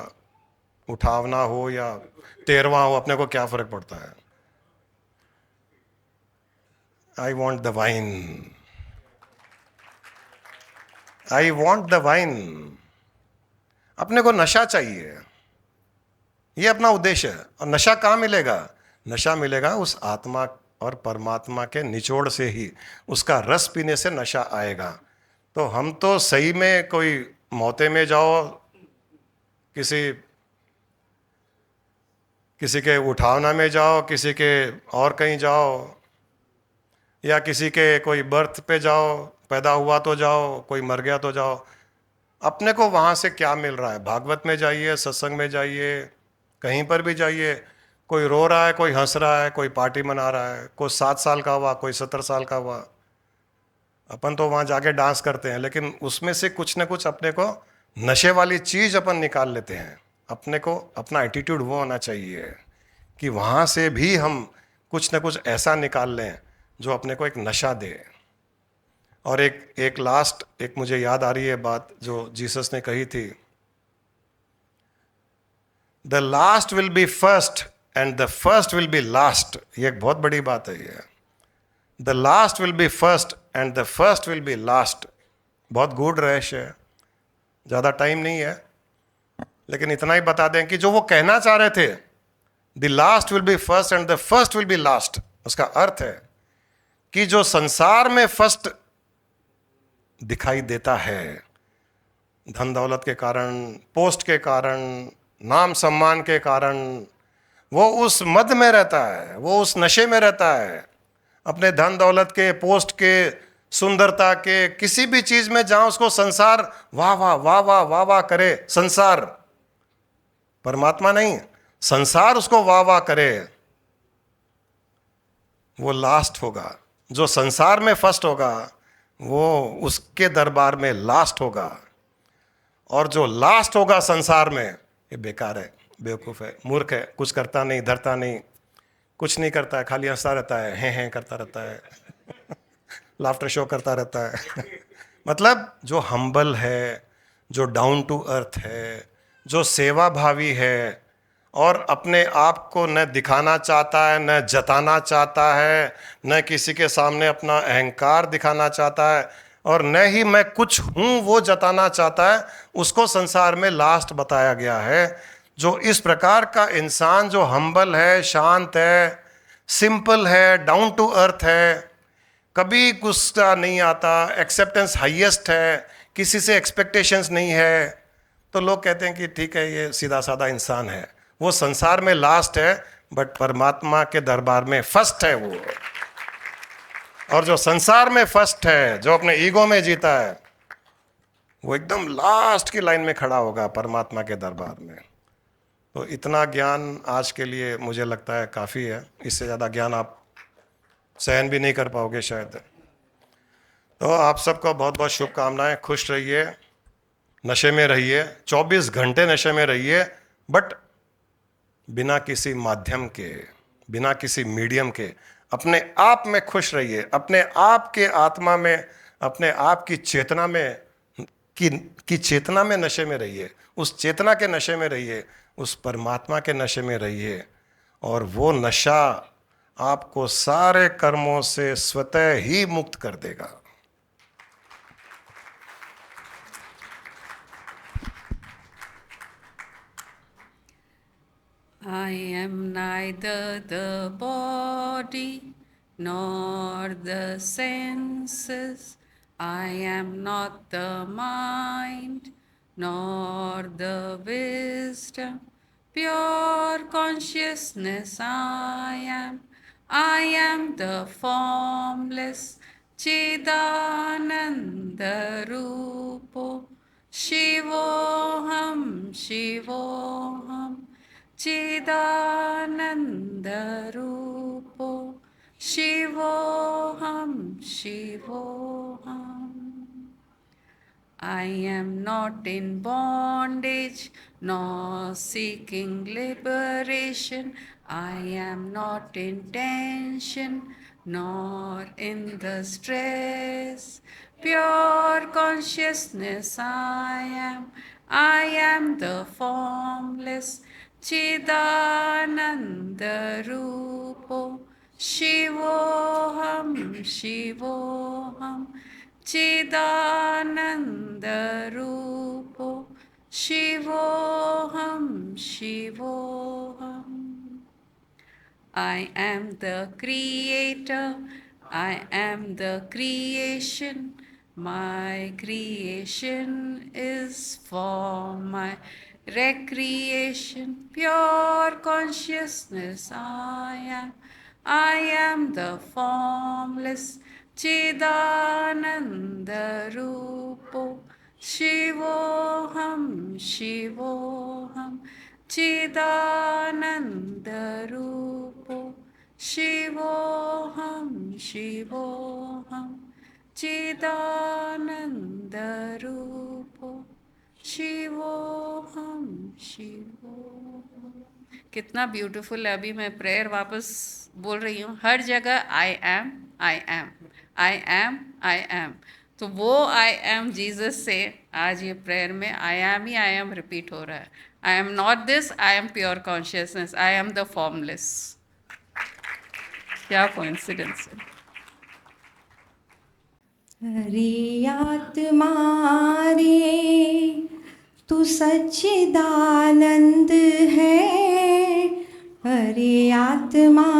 उठावना हो, या 13वां हो, अपने को क्या फर्क पड़ता है। I want the wine, I want the wine. अपने को नशा चाहिए, ये अपना उद्देश्य है। और नशा कहाँ मिलेगा, नशा मिलेगा उस आत्मा और परमात्मा के निचोड़ से ही, उसका रस पीने से नशा आएगा। तो हम तो सही में कोई मौते में जाओ, किसी के उठावना में जाओ, किसी के और कहीं जाओ, या किसी के कोई बर्थ पे जाओ, पैदा हुआ तो जाओ, कोई मर गया तो जाओ, अपने को वहाँ से क्या मिल रहा है। भागवत में जाइए, सत्संग में जाइए, कहीं पर भी जाइए, कोई रो रहा है, कोई हंस रहा है, कोई पार्टी मना रहा है, कोई 7 साल का हुआ, कोई 17 साल का हुआ, अपन तो वहाँ जाके डांस करते हैं, लेकिन उसमें से कुछ ना कुछ अपने को नशे वाली चीज़ अपन निकाल लेते हैं। अपने को अपना एटीट्यूड वो होना चाहिए कि वहाँ से भी हम कुछ ना कुछ ऐसा निकाल लें जो अपने को एक नशा दे। और एक लास्ट, एक मुझे याद आ रही है बात जो जीसस ने कही थी, the last will be first and the first will be last. ये एक बहुत बड़ी बात है ये। The last will be first and the first will be last. बहुत गूढ़ रहस्य है, ज़्यादा टाइम नहीं है, लेकिन इतना ही बता दें कि जो वो कहना चाह रहे थे, the last will be first and the first will be last, उसका अर्थ है कि जो संसार में फर्स्ट दिखाई देता है, धन दौलत के कारण, पोस्ट के कारण, नाम सम्मान के कारण, वो उस मद में रहता है, वो उस नशे में रहता है, अपने धन दौलत के, पोस्ट के, सुंदरता के, किसी भी चीज में जहां उसको संसार वाह वाह वाह वाह वाह वाह करे, संसार, परमात्मा नहीं, संसार उसको वाह वाह करे, वो लास्ट होगा। जो संसार में फर्स्ट होगा वो उसके दरबार में लास्ट होगा, और जो लास्ट होगा संसार में, ये बेकार है, बेवकूफ़ है, मूर्ख है, कुछ करता नहीं, धरता नहीं, कुछ नहीं करता है, खाली हंसता रहता है, हैं करता रहता है लाफ्टर शो करता रहता है मतलब जो हम्बल है, जो डाउन टू अर्थ है, जो सेवा भावी है, और अपने आप को न दिखाना चाहता है, न जताना चाहता है, न किसी के सामने अपना अहंकार दिखाना चाहता है, और न ही मैं कुछ हूँ वो जताना चाहता है, उसको संसार में लास्ट बताया गया है। जो इस प्रकार का इंसान जो हम्बल है, शांत है, सिंपल है, डाउन टू अर्थ है, कभी गुस्सा नहीं आता, एक्सेप्टेंस हाईएस्ट है, किसी से एक्सपेक्टेशंस नहीं है, तो लोग कहते हैं कि ठीक है ये सीधा साधा इंसान है। वो संसार में लास्ट है बट परमात्मा के दरबार में फर्स्ट है वो। और जो संसार में फर्स्ट है, जो अपने ईगो में जीता है, वो एकदम लास्ट की लाइन में खड़ा होगा परमात्मा के दरबार में। तो इतना ज्ञान आज के लिए मुझे लगता है काफ़ी है। इससे ज़्यादा ज्ञान आप सहन भी नहीं कर पाओगे शायद। तो आप सबको बहुत बहुत शुभकामनाएं। खुश रहिए, नशे में रहिए, 24 घंटे नशे में रहिए, बट बिना किसी माध्यम के, बिना किसी मीडियम के अपने आप में खुश रहिए, अपने आप के आत्मा में, अपने आप की चेतना में की चेतना में नशे में रहिए, उस चेतना के नशे में रहिए, उस परमात्मा के नशे में रहिए। और वो नशा आपको सारे कर्मों से स्वतः ही मुक्त कर देगा। I am neither the body nor the senses. I am not the mind nor the wisdom. Pure consciousness I am. I am the formless Chidananda Rupo. Shivoham, Shivoham. Chidananda Rupo. Shivoham, Shivoham. I am not in bondage nor seeking liberation. I am not in tension nor in the stress. Pure consciousness I am. I am the formless Chidananda Rupo. Shivoham, Shivoham. Chidananda Rupo. Shivoham, Shivoham. I am the creator. I am the creation. My creation is for my recreation. Pure consciousness I am. I am the formless Chidananda Rupo. Shivoham, Shivoham. Chidananda Rupo. Shivoham, Shivoham. Chidananda Rupo. शिवोहम शिवोहम। कितना beautiful है। अभी मैं prayer वापस बोल रही हूँ, हर जगह I am I am I am I am. तो वो आई एम जीसस से आज ये प्रेयर में आई एम रिपीट हो रहा है। I am not this, I am pure consciousness, I am the formless. क्या कोइंसिडेंस है। हरे आत्मा रे तू सच्चिदानंद है। हरे आत्मा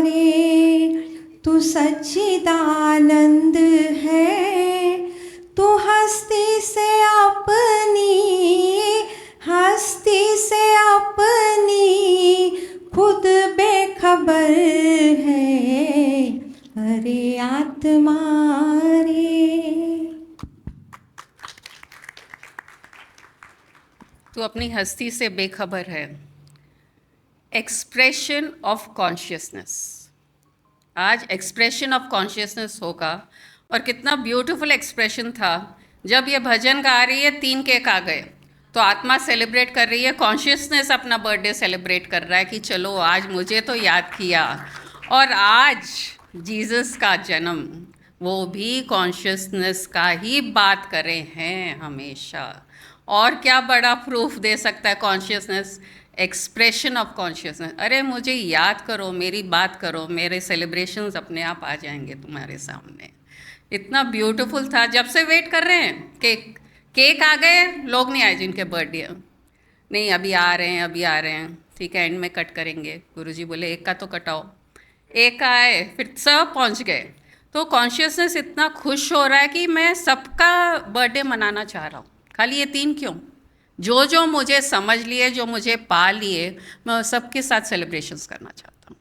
रे तू सच्चिदानंद है। तू हस्ती से अपनी खुद बेखबर है। हरे आत्मा रे। तू अपनी हस्ती से बेखबर है। एक्सप्रेशन ऑफ कॉन्शियसनेस, आज एक्सप्रेशन ऑफ कॉन्शियसनेस होगा। और कितना ब्यूटीफुल एक्सप्रेशन था। जब ये भजन गा रही है, 3 केक आ गए, तो आत्मा सेलिब्रेट कर रही है, कॉन्शियसनेस अपना बर्थडे सेलिब्रेट कर रहा है कि चलो आज मुझे तो याद किया। और आज जीसस का जन्म, वो भी कॉन्शियसनेस का ही बात करे हैं हमेशा। और क्या बड़ा प्रूफ दे सकता है कॉन्शियसनेस, एक्सप्रेशन ऑफ कॉन्शियसनेस। अरे मुझे याद करो, मेरी बात करो, मेरे सेलिब्रेशंस अपने आप आ जाएंगे तुम्हारे सामने। इतना ब्यूटीफुल था। जब से वेट कर रहे हैं, केक आ गए, लोग नहीं आए जिनके बर्थडे। नहीं अभी आ रहे हैं, अभी आ रहे हैं, ठीक है, एंड में कट करेंगे। गुरुजी बोले एक का तो कटाओ, एक का आए, फिर सब पहुंच गए। तो कॉन्शियसनेस इतना खुश हो रहा है कि मैं सबका बर्थडे मनाना चाह रहा हूँ, खाली ये 3 क्यों, जो जो मुझे समझ लिए, जो मुझे पा लिए, मैं सबके साथ सेलिब्रेशंस करना चाहता हूँ।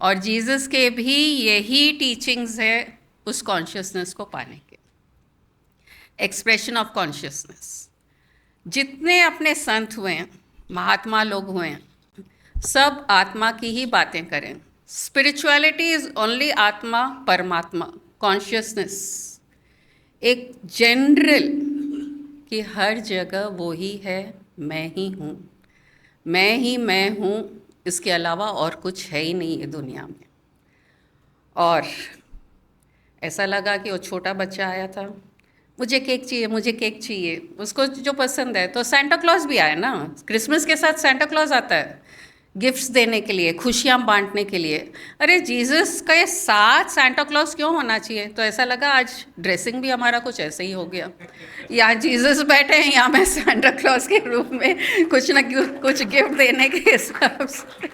और जीसस के भी यही टीचिंग्स है उस कॉन्शियसनेस को पाने के। एक्सप्रेशन ऑफ कॉन्शियसनेस, जितने अपने संत हुए हैं, महात्मा लोग हुए हैं, सब आत्मा की ही बातें करें। स्पिरिचुअलिटी इज ओनली आत्मा परमात्मा, कॉन्शियसनेस एक जनरल कि हर जगह वो ही है, मैं ही हूँ, मैं ही मैं हूँ, इसके अलावा और कुछ है ही नहीं ये दुनिया में। और ऐसा लगा कि वो छोटा बच्चा आया था, मुझे केक चाहिए, मुझे केक चाहिए, उसको जो पसंद है। तो सेंटा क्लॉज भी आया ना, क्रिसमस के साथ सेंटा क्लॉज आता है गिफ्ट्स देने के लिए, खुशियाँ बांटने के लिए। अरे जीसस के साथ सेंटा क्लॉज क्यों होना चाहिए? तो ऐसा लगा आज ड्रेसिंग भी हमारा कुछ ऐसे ही हो गया, यहाँ जीसस बैठे हैं, यहाँ मैं सेंटा क्लॉज के रूप में कुछ ना कुछ गिफ्ट देने के हिसाब से।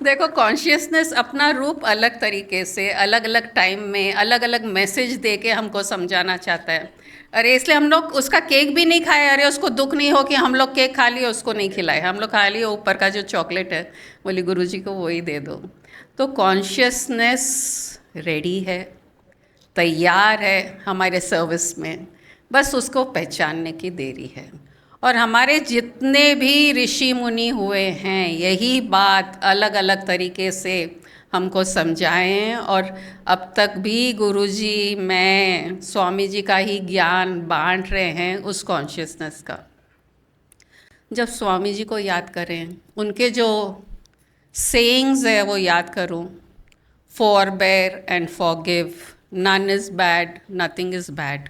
देखो कॉन्शियसनेस अपना रूप अलग तरीके से, अलग अलग टाइम में, अलग अलग मैसेज दे के हमको समझाना चाहता है। अरे इसलिए हम लोग उसका केक भी नहीं खाए, अरे उसको दुख नहीं हो कि हम लोग केक खा लिए उसको नहीं खिलाए, हम लोग खा लिए ऊपर का जो चॉकलेट है, बोली गुरुजी को वही दे दो। तो कॉन्शियसनेस रेडी है, तैयार है हमारे सर्विस में, बस उसको पहचानने की देरी है। और हमारे जितने भी ऋषि मुनि हुए हैं यही बात अलग अलग तरीके से हमको समझाएं, और अब तक भी गुरुजी, मैं, स्वामी जी का ही ज्ञान बांट रहे हैं उस कॉन्शियसनेस का। जब स्वामी जी को याद करें, उनके जो सेइंग्स है वो याद करूं, forbear and forgive, none is bad, nothing is bad.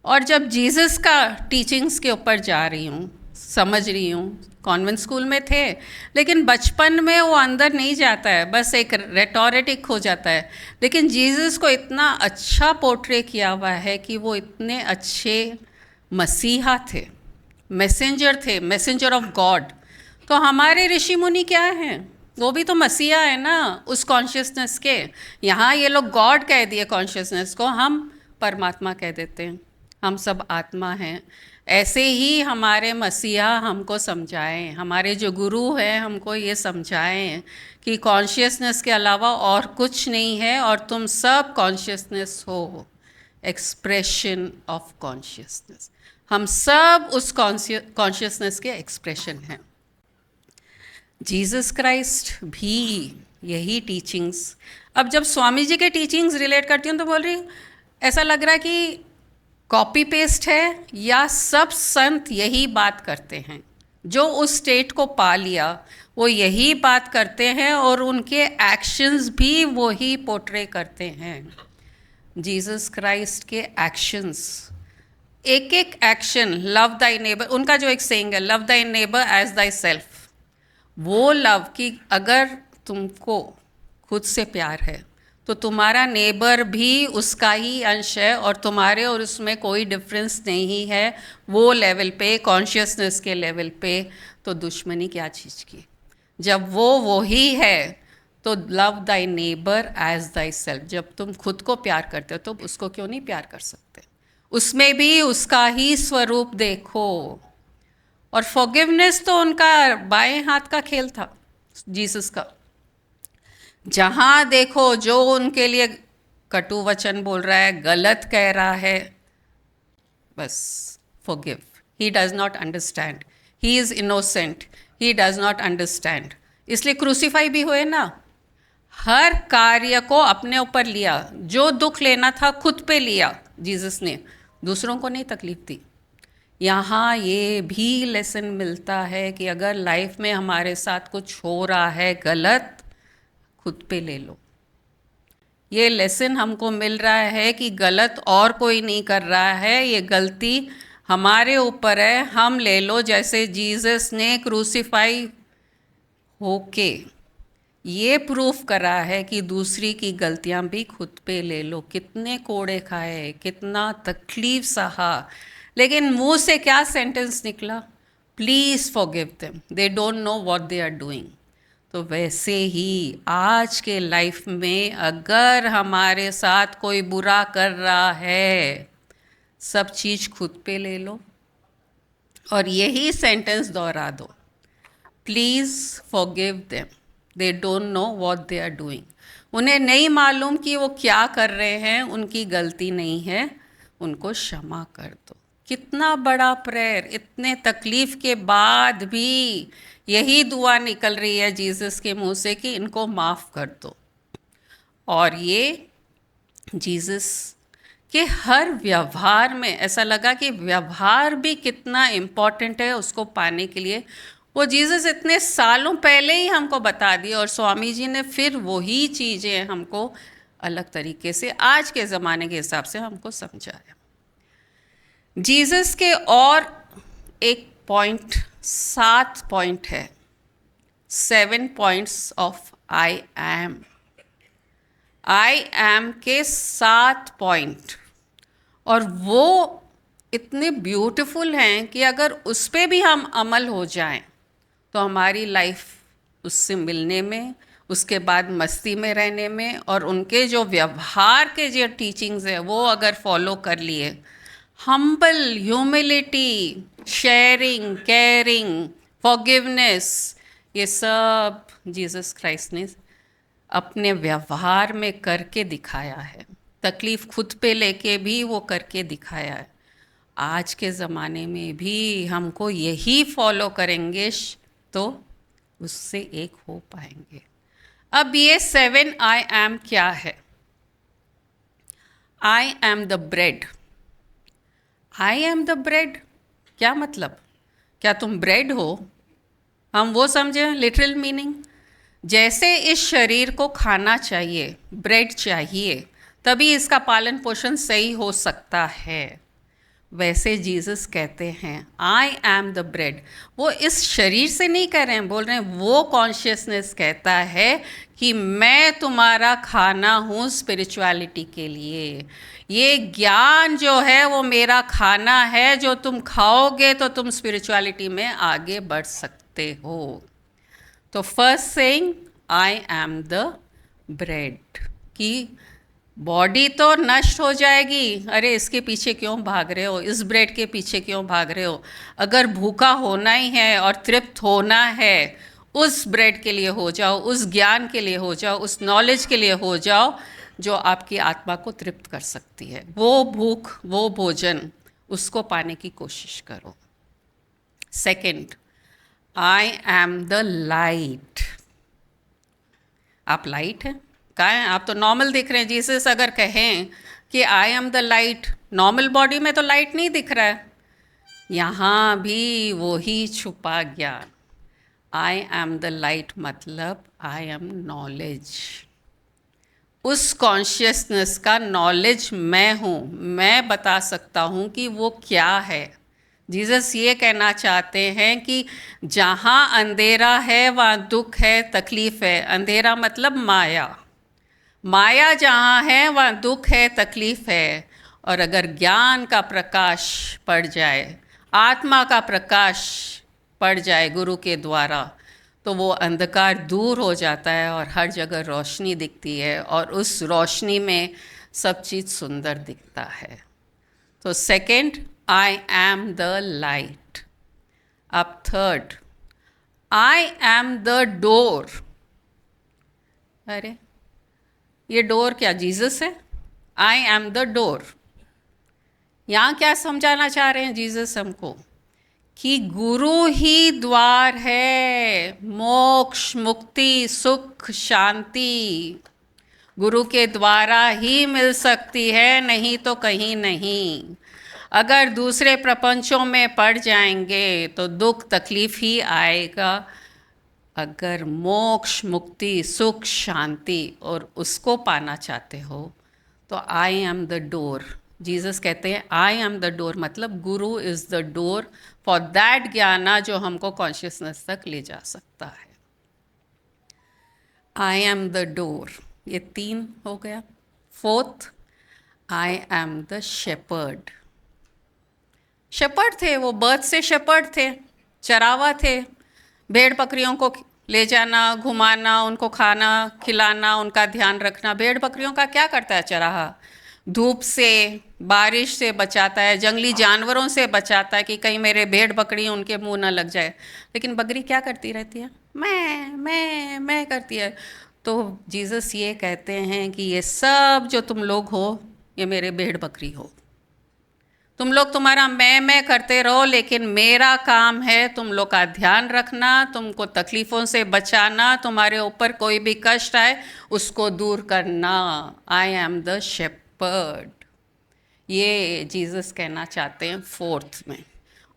और जब जीसस का टीचिंग्स के ऊपर जा रही हूँ, समझ रही हूँ, कॉन्वेंट स्कूल में थे लेकिन बचपन में वो अंदर नहीं जाता है, बस एक रेटोरेटिक हो जाता है। लेकिन जीसस को इतना अच्छा पोर्ट्रे किया हुआ है कि वो इतने अच्छे मसीहा थे, मैसेंजर थे, मैसेंजर ऑफ गॉड। तो हमारे ऋषि मुनि क्या हैं? वो भी तो मसीहा है ना उस कॉन्शियसनेस के। यहाँ ये लोग गॉड कह दिए कॉन्शियसनेस को, हम परमात्मा कह देते हैं, हम सब आत्मा हैं। ऐसे ही हमारे मसीहा हमको समझाएं, हमारे जो गुरु हैं हमको ये समझाएं कि कॉन्शियसनेस के अलावा और कुछ नहीं है और तुम सब कॉन्शियसनेस हो, एक्सप्रेशन ऑफ कॉन्शियसनेस। हम सब उस कॉन्शियसनेस के एक्सप्रेशन हैं। जीसस क्राइस्ट भी यही टीचिंग्स, अब जब स्वामी जी के टीचिंग्स रिलेट करती हूँ तो बोल रही ऐसा लग रहा है कि कॉपी पेस्ट है या सब संत यही बात करते हैं, जो उस स्टेट को पा लिया वो यही बात करते हैं और उनके एक्शंस भी वही पोर्ट्रे करते हैं। जीसस क्राइस्ट के एक्शंस, एक एक एक्शन, लव दाई नेबर, उनका जो एक सेइंग है, love thy neighbour as thyself, वो लव कि अगर तुमको खुद से प्यार है तो तुम्हारा नेबर भी उसका ही अंश है और तुम्हारे और उसमें कोई डिफरेंस नहीं है वो लेवल पे, कॉन्शियसनेस के लेवल पे। तो दुश्मनी क्या चीज़ की? जब वो ही है तो love thy neighbour as thyself. जब तुम खुद को प्यार करते हो तो उसको क्यों नहीं प्यार कर सकते? उसमें भी उसका ही स्वरूप देखो। और फॉरगिवनेस तो उनका बाएं हाथ का खेल था जीसस का। जहाँ देखो जो उनके लिए कटु वचन बोल रहा है, गलत कह रहा है, बस forgive. He does not understand, he is innocent, he does not understand. इसलिए क्रूसीफाई भी हुए ना, हर कार्य को अपने ऊपर लिया, जो दुख लेना था खुद पे लिया जीसस ने, दूसरों को नहीं तकलीफ दी। यहाँ ये भी लेसन मिलता है कि अगर लाइफ में हमारे साथ कुछ हो रहा है गलत, खुद पे ले लो। ये लेसन हमको मिल रहा है कि गलत और कोई नहीं कर रहा है, ये गलती हमारे ऊपर है, हम ले लो। जैसे जीसस ने क्रूसीफाई होके ये प्रूफ करा है कि दूसरी की गलतियां भी खुद पे ले लो। कितने कोड़े खाए, कितना तकलीफ सहा, लेकिन मुंह से क्या सेंटेंस निकला? Please forgive them, they don't know what they are doing. तो वैसे ही आज के लाइफ में अगर हमारे साथ कोई बुरा कर रहा है, सब चीज़ खुद पे ले लो और यही सेंटेंस दोहरा दो, please forgive them, they don't know what they are doing. उन्हें नहीं मालूम कि वो क्या कर रहे हैं, उनकी गलती नहीं है, उनको क्षमा कर दो। कितना बड़ा प्रेयर, इतने तकलीफ के बाद भी यही दुआ निकल रही है जीसस के मुंह से कि इनको माफ़ कर दो। और ये जीसस के हर व्यवहार में ऐसा लगा कि व्यवहार भी कितना इम्पॉर्टेंट है उसको पाने के लिए। वो जीसस इतने सालों पहले ही हमको बता दिया और स्वामी जी ने फिर वही चीज़ें हमको अलग तरीके से आज के ज़माने के हिसाब से हमको समझाया। जीसस के और एक पॉइंट, 7 पॉइंट है, 7 पॉइंट्स ऑफ आई एम के 7 पॉइंट, और वो इतने ब्यूटीफुल हैं कि अगर उस पे भी हम अमल हो जाएं तो हमारी लाइफ उससे मिलने में, उसके बाद मस्ती में रहने में, और उनके जो व्यवहार के जो टीचिंग्स है वो अगर फॉलो कर लिए, humble, humility, sharing, caring, forgiveness, ये सब जीसस क्राइस्ट ने अपने व्यवहार में करके दिखाया है। तकलीफ़ खुद पे लेके भी वो करके दिखाया है। आज के ज़माने में भी हमको यही फॉलो करेंगे तो उससे एक हो पाएंगे। अब ये 7 आई एम क्या है? I am the bread. I am the bread क्या मतलब? क्या तुम ब्रेड हो? हम वो समझें लिटरल मीनिंग। जैसे इस शरीर को खाना चाहिए, ब्रेड चाहिए, तभी इसका पालन पोषण सही हो सकता है, वैसे जीसस कहते हैं आई एम द ब्रेड। वो इस शरीर से नहीं कह रहे हैं, बोल रहे हैं वो कॉन्शियसनेस कहता है कि मैं तुम्हारा खाना हूँ स्पिरिचुअलिटी के लिए। ये ज्ञान जो है वो मेरा खाना है, जो तुम खाओगे तो तुम स्पिरिचुअलिटी में आगे बढ़ सकते हो। तो first saying I am the bread, कि बॉडी तो नष्ट हो जाएगी, अरे इसके पीछे क्यों भाग रहे हो, इस ब्रेड के पीछे क्यों भाग रहे हो? अगर भूखा होना ही है और तृप्त होना है, उस ब्रेड के लिए हो जाओ, उस ज्ञान के लिए हो जाओ, उस नॉलेज के लिए हो जाओ जो आपकी आत्मा को तृप्त कर सकती है। वो भूख, वो भोजन, उसको पाने की कोशिश करो। Second, I am the light. आप लाइट हैं? कहाँ हैं? आप तो नॉर्मल दिख रहे हैं। जीसस अगर कहें कि आई am the light, normal body में तो लाइट नहीं दिख रहा है, यहाँ भी वही छुपा ज्ञान। आई एम द लाइट मतलब आई एम नॉलेज। उस कॉन्शियसनेस का नॉलेज मैं हूँ, मैं बता सकता हूँ कि वो क्या है। जीसस ये कहना चाहते हैं कि जहाँ अंधेरा है वहाँ दुख है, तकलीफ़ है। अंधेरा मतलब माया, माया जहाँ है वहाँ दुख है, तकलीफ़ है। और अगर ज्ञान का प्रकाश पड़ जाए, आत्मा का प्रकाश पड़ जाए गुरु के द्वारा, तो वो अंधकार दूर हो जाता है और हर जगह रोशनी दिखती है, और उस रोशनी में सब चीज़ सुंदर दिखता है। तो second, I am the light. अब third, I am the door. अरे ये डोर क्या जीसस है? I am the door. यहाँ क्या समझाना चाह रहे हैं जीसस हमको? कि गुरु ही द्वार है, मोक्ष, मुक्ति, सुख, शांति गुरु के द्वारा ही मिल सकती है, नहीं तो कहीं नहीं। अगर दूसरे प्रपंचों में पड़ जाएंगे तो दुख, तकलीफ ही आएगा। अगर मोक्ष, मुक्ति, सुख, शांति और उसको पाना चाहते हो तो आई एम द डोर। जीसस कहते हैं आई एम द डोर मतलब गुरु is the door for that ज्ञाना जो हमको कॉन्शियसनेस तक ले जा सकता है। आई एम द डोर, ये 3 हो गया। Fourth, I am the shepherd. Shepherd थे वो, बर्थ से शेपर्ड थे। चरावा थे, भेड़ बकरियों को ले जाना, घुमाना, उनको खाना खिलाना, उनका ध्यान रखना। भेड़ बकरियों का क्या करता है चराहा? धूप से, बारिश से बचाता है, जंगली जानवरों से बचाता है कि कहीं मेरे भेड़ बकरी उनके मुंह ना लग जाए। लेकिन बकरी क्या करती रहती है? मैं करती है। तो जीसस ये कहते हैं कि ये सब जो तुम लोग हो, ये मेरे भेड़ बकरी हो। तुम लोग तुम्हारा मैं करते रहो, लेकिन मेरा काम है तुम लोग का ध्यान रखना, तुमको तकलीफ़ों से बचाना, तुम्हारे ऊपर कोई भी कष्ट आए उसको दूर करना। आई एम द शेपर्ड, ये जीसस कहना चाहते हैं 4th में।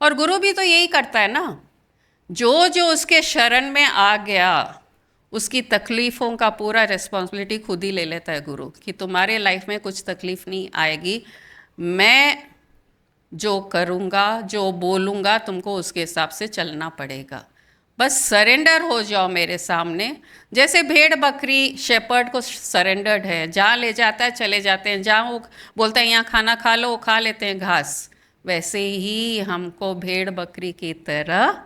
और गुरु भी तो यही करता है ना, जो जो उसके शरण में आ गया उसकी तकलीफ़ों का पूरा रिस्पॉन्सिबिलिटी खुद ही ले लेता है गुरु, कि तुम्हारे लाइफ में कुछ तकलीफ़ नहीं आएगी, मैं जो करूँगा, जो बोलूँगा, तुमको उसके हिसाब से चलना पड़ेगा। बस सरेंडर हो जाओ मेरे सामने। जैसे भेड़ बकरी शेपर्ड को सरेंडर्ड है, जहाँ ले जाता है चले जाते हैं, जहाँ वो बोलता है यहाँ खाना खा लो, वो खा लेते हैं घास। वैसे ही हमको भेड़ बकरी की तरह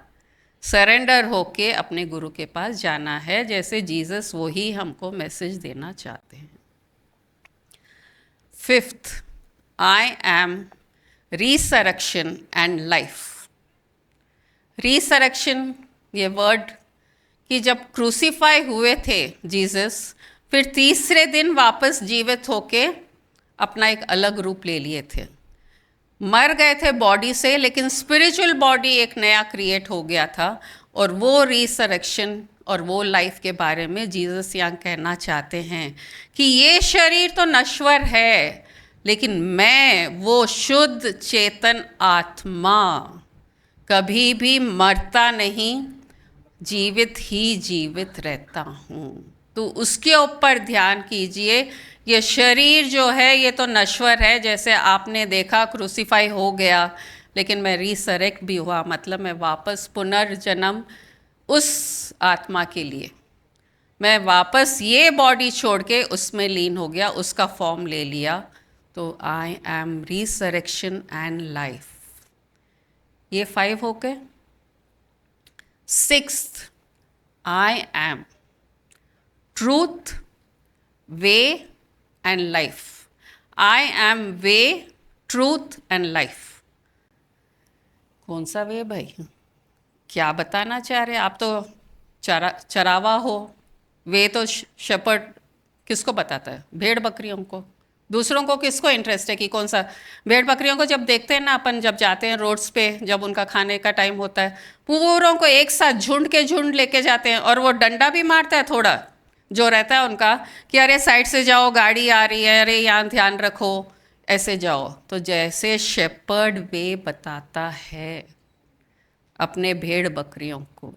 सरेंडर होके अपने गुरु के पास जाना है, जैसे जीसस वही हमको मैसेज देना चाहते हैं। 5th, I am resurrection and life. Resurrection ये वर्ड कि जब क्रूसीफाई हुए थे जीसस, फिर तीसरे दिन वापस जीवित होके अपना एक अलग रूप ले लिए थे। मर गए थे बॉडी से, लेकिन स्पिरिचुअल बॉडी एक नया क्रिएट हो गया था, और वो रिसरेक्शन और वो लाइफ के बारे में जीसस यहाँ कहना चाहते हैं कि ये शरीर तो नश्वर है, लेकिन मैं वो शुद्ध चेतन आत्मा कभी भी मरता नहीं, जीवित ही जीवित रहता हूँ। तो उसके ऊपर ध्यान कीजिए। ये शरीर जो है ये तो नश्वर है, जैसे आपने देखा क्रूसीफाई हो गया, लेकिन मैं रिसरेक्ट भी हुआ, मतलब मैं वापस पुनर्जन्म उस आत्मा के लिए, मैं वापस ये बॉडी छोड़ के उसमें लीन हो गया, उसका फॉर्म ले लिया। तो I am resurrection and life, ये 5 हो गए। 6th, I am truth, way and life. I am way, truth and life. कौन सा वे भाई? क्या बताना चाह रहे आप? तो चरावा हो। वे तो शेपर्ड किसको बताता है? भेड़ बकरियों को। दूसरों को किसको इंटरेस्ट है कि कौन सा? भेड़ बकरियों को जब देखते हैं ना अपन, जब जाते हैं रोड्स पे, जब उनका खाने का टाइम होता है, पूरों को एक साथ झुंड के झुंड लेके जाते हैं, और वो डंडा भी मारता है थोड़ा जो रहता है उनका, कि अरे साइड से जाओ, गाड़ी आ रही है, अरे यहाँ ध्यान रखो, ऐसे जाओ। तो जैसे शेपर्ड वे बताता है अपने भेड़ बकरियों को,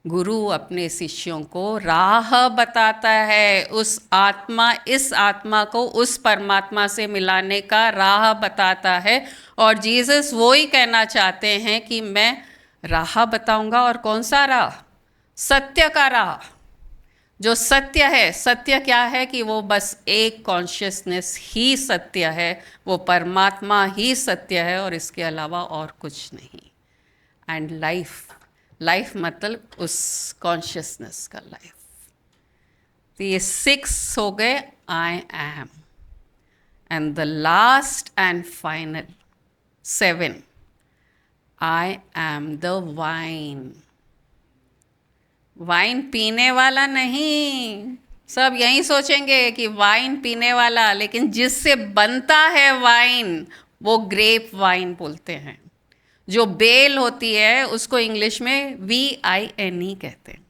गुरु अपने शिष्यों को राह बताता है, उस आत्मा, इस आत्मा को उस परमात्मा से मिलाने का राह बताता है। और जीसस वो ही कहना चाहते हैं कि मैं राह बताऊंगा। और कौन सा राह? सत्य का राह। जो सत्य है, सत्य क्या है? कि वो बस एक कॉन्शियसनेस ही सत्य है, वो परमात्मा ही सत्य है, और इसके अलावा और कुछ नहीं। एंड लाइफ, लाइफ मतलब उस कॉन्शियसनेस का लाइफ। तो ये 6 हो गए, I am. And the last and final 7, I am the wine. Wine पीने वाला नहीं। सब यही सोचेंगे कि वाइन पीने वाला, लेकिन जिससे बनता है वाइन वो ग्रेप वाइन बोलते हैं। जो बेल होती है उसको इंग्लिश में VINE कहते हैं।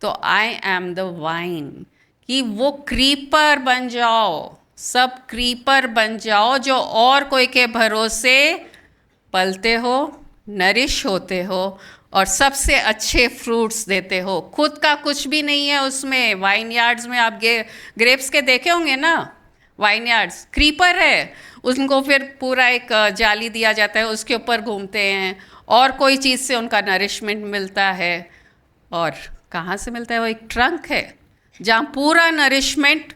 तो आई एम द वाइन, कि वो क्रीपर बन जाओ, सब क्रीपर बन जाओ, जो और कोई के भरोसे पलते हो, नरिश होते हो, और सबसे अच्छे फ्रूट्स देते हो। खुद का कुछ भी नहीं है उसमें। वाइन यार्ड्स में आप ग्रेप्स के देखे होंगे ना, वाइन यार्ड्स क्रीपर है, उनको फिर पूरा एक जाली दिया जाता है, उसके ऊपर घूमते हैं, और कोई चीज़ से उनका नरिशमेंट मिलता है। और कहाँ से मिलता है? वो एक ट्रंक है जहाँ पूरा नरिशमेंट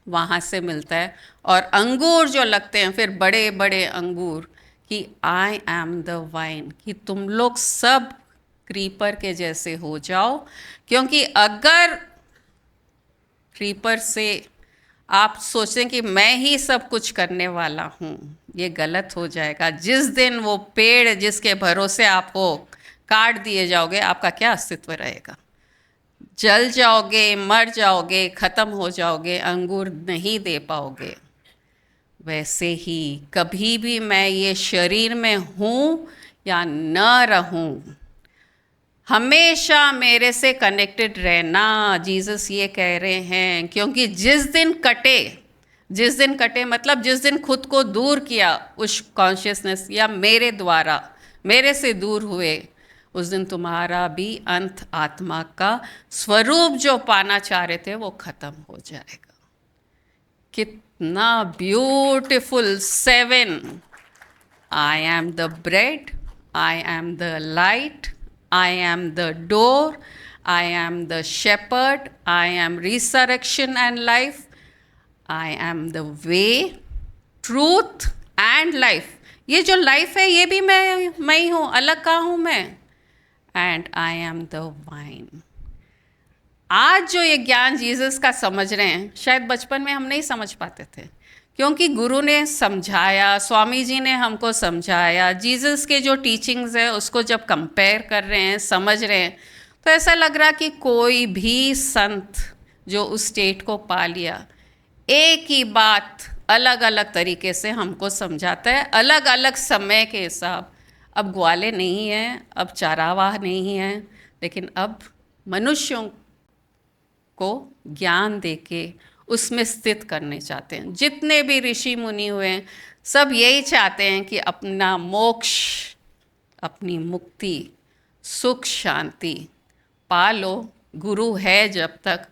वहाँ से मिलता है। और अंगूर जो लगते हैं, फिर बड़े बड़े अंगूर, कि आई एम द वाइन, कि तुम लोग सब क्रीपर के जैसे हो जाओ, क्योंकि अगर क्रीपर से आप सोचें कि मैं ही सब कुछ करने वाला हूँ, ये गलत हो जाएगा। जिस दिन वो पेड़ जिसके भरोसे आप हो काट दिए जाओगे, आपका क्या अस्तित्व रहेगा? जल जाओगे, मर जाओगे, ख़त्म हो जाओगे, अंगूर नहीं दे पाओगे। वैसे ही कभी भी मैं ये शरीर में हूँ या न रहूँ, हमेशा मेरे से कनेक्टेड रहना, जीसस ये कह रहे हैं। क्योंकि जिस दिन कटे मतलब जिस दिन खुद को दूर किया उस कॉन्शियसनेस या मेरे द्वारा, मेरे से दूर हुए, उस दिन तुम्हारा भी अंत आत्मा का स्वरूप जो पाना चाह रहे थे वो खत्म हो जाएगा। कितना beautiful 7, I am the bread, I am the light, I am the door, I am the shepherd, I am resurrection and life, I am the way, truth and life. ये जो लाइफ है ये भी मैं ही हूँ, अलग कहाँ हूँ मैं? And I am the wine. आज जो ये ज्ञान जीसस का समझ रहे हैं, शायद बचपन में हम नहीं समझ पाते थे, क्योंकि गुरु ने समझाया, स्वामी जी ने हमको समझाया। जीसस के जो टीचिंग्स है उसको जब कंपेयर कर रहे हैं, समझ रहे हैं, तो ऐसा लग रहा कि कोई भी संत जो उस स्टेट को पा लिया, एक ही बात अलग अलग तरीके से हमको समझाता है, अलग अलग समय के हिसाब। अब ग्वाले नहीं हैं, अब चारावाह नहीं हैं, लेकिन अब मनुष्यों को ज्ञान देके उसमें स्थित करने चाहते हैं। जितने भी ऋषि मुनि हुए हैं, सब यही चाहते हैं कि अपना मोक्ष, अपनी मुक्ति, सुख शांति पा लो। गुरु है जब तक,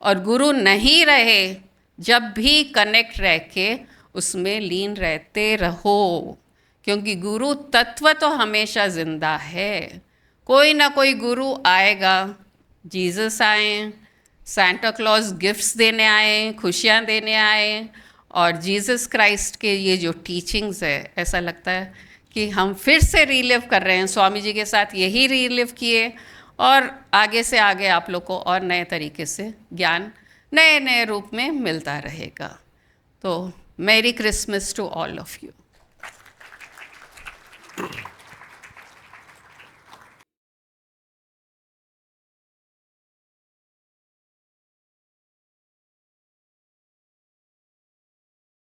और गुरु नहीं रहे जब भी कनेक्ट रह के उसमें लीन रहते रहो, क्योंकि गुरु तत्व तो हमेशा जिंदा है। कोई ना कोई गुरु आएगा। जीसस आए, सांता क्लॉज गिफ्ट्स देने आए, खुशियाँ देने आए, और जीसस क्राइस्ट के ये जो टीचिंग्स है, ऐसा लगता है कि हम फिर से रीलिव कर रहे हैं। स्वामी जी के साथ यही रीलिव किए, और आगे से आगे आप लोग को और नए तरीके से ज्ञान नए नए रूप में मिलता रहेगा। तो merry Christmas to all of you.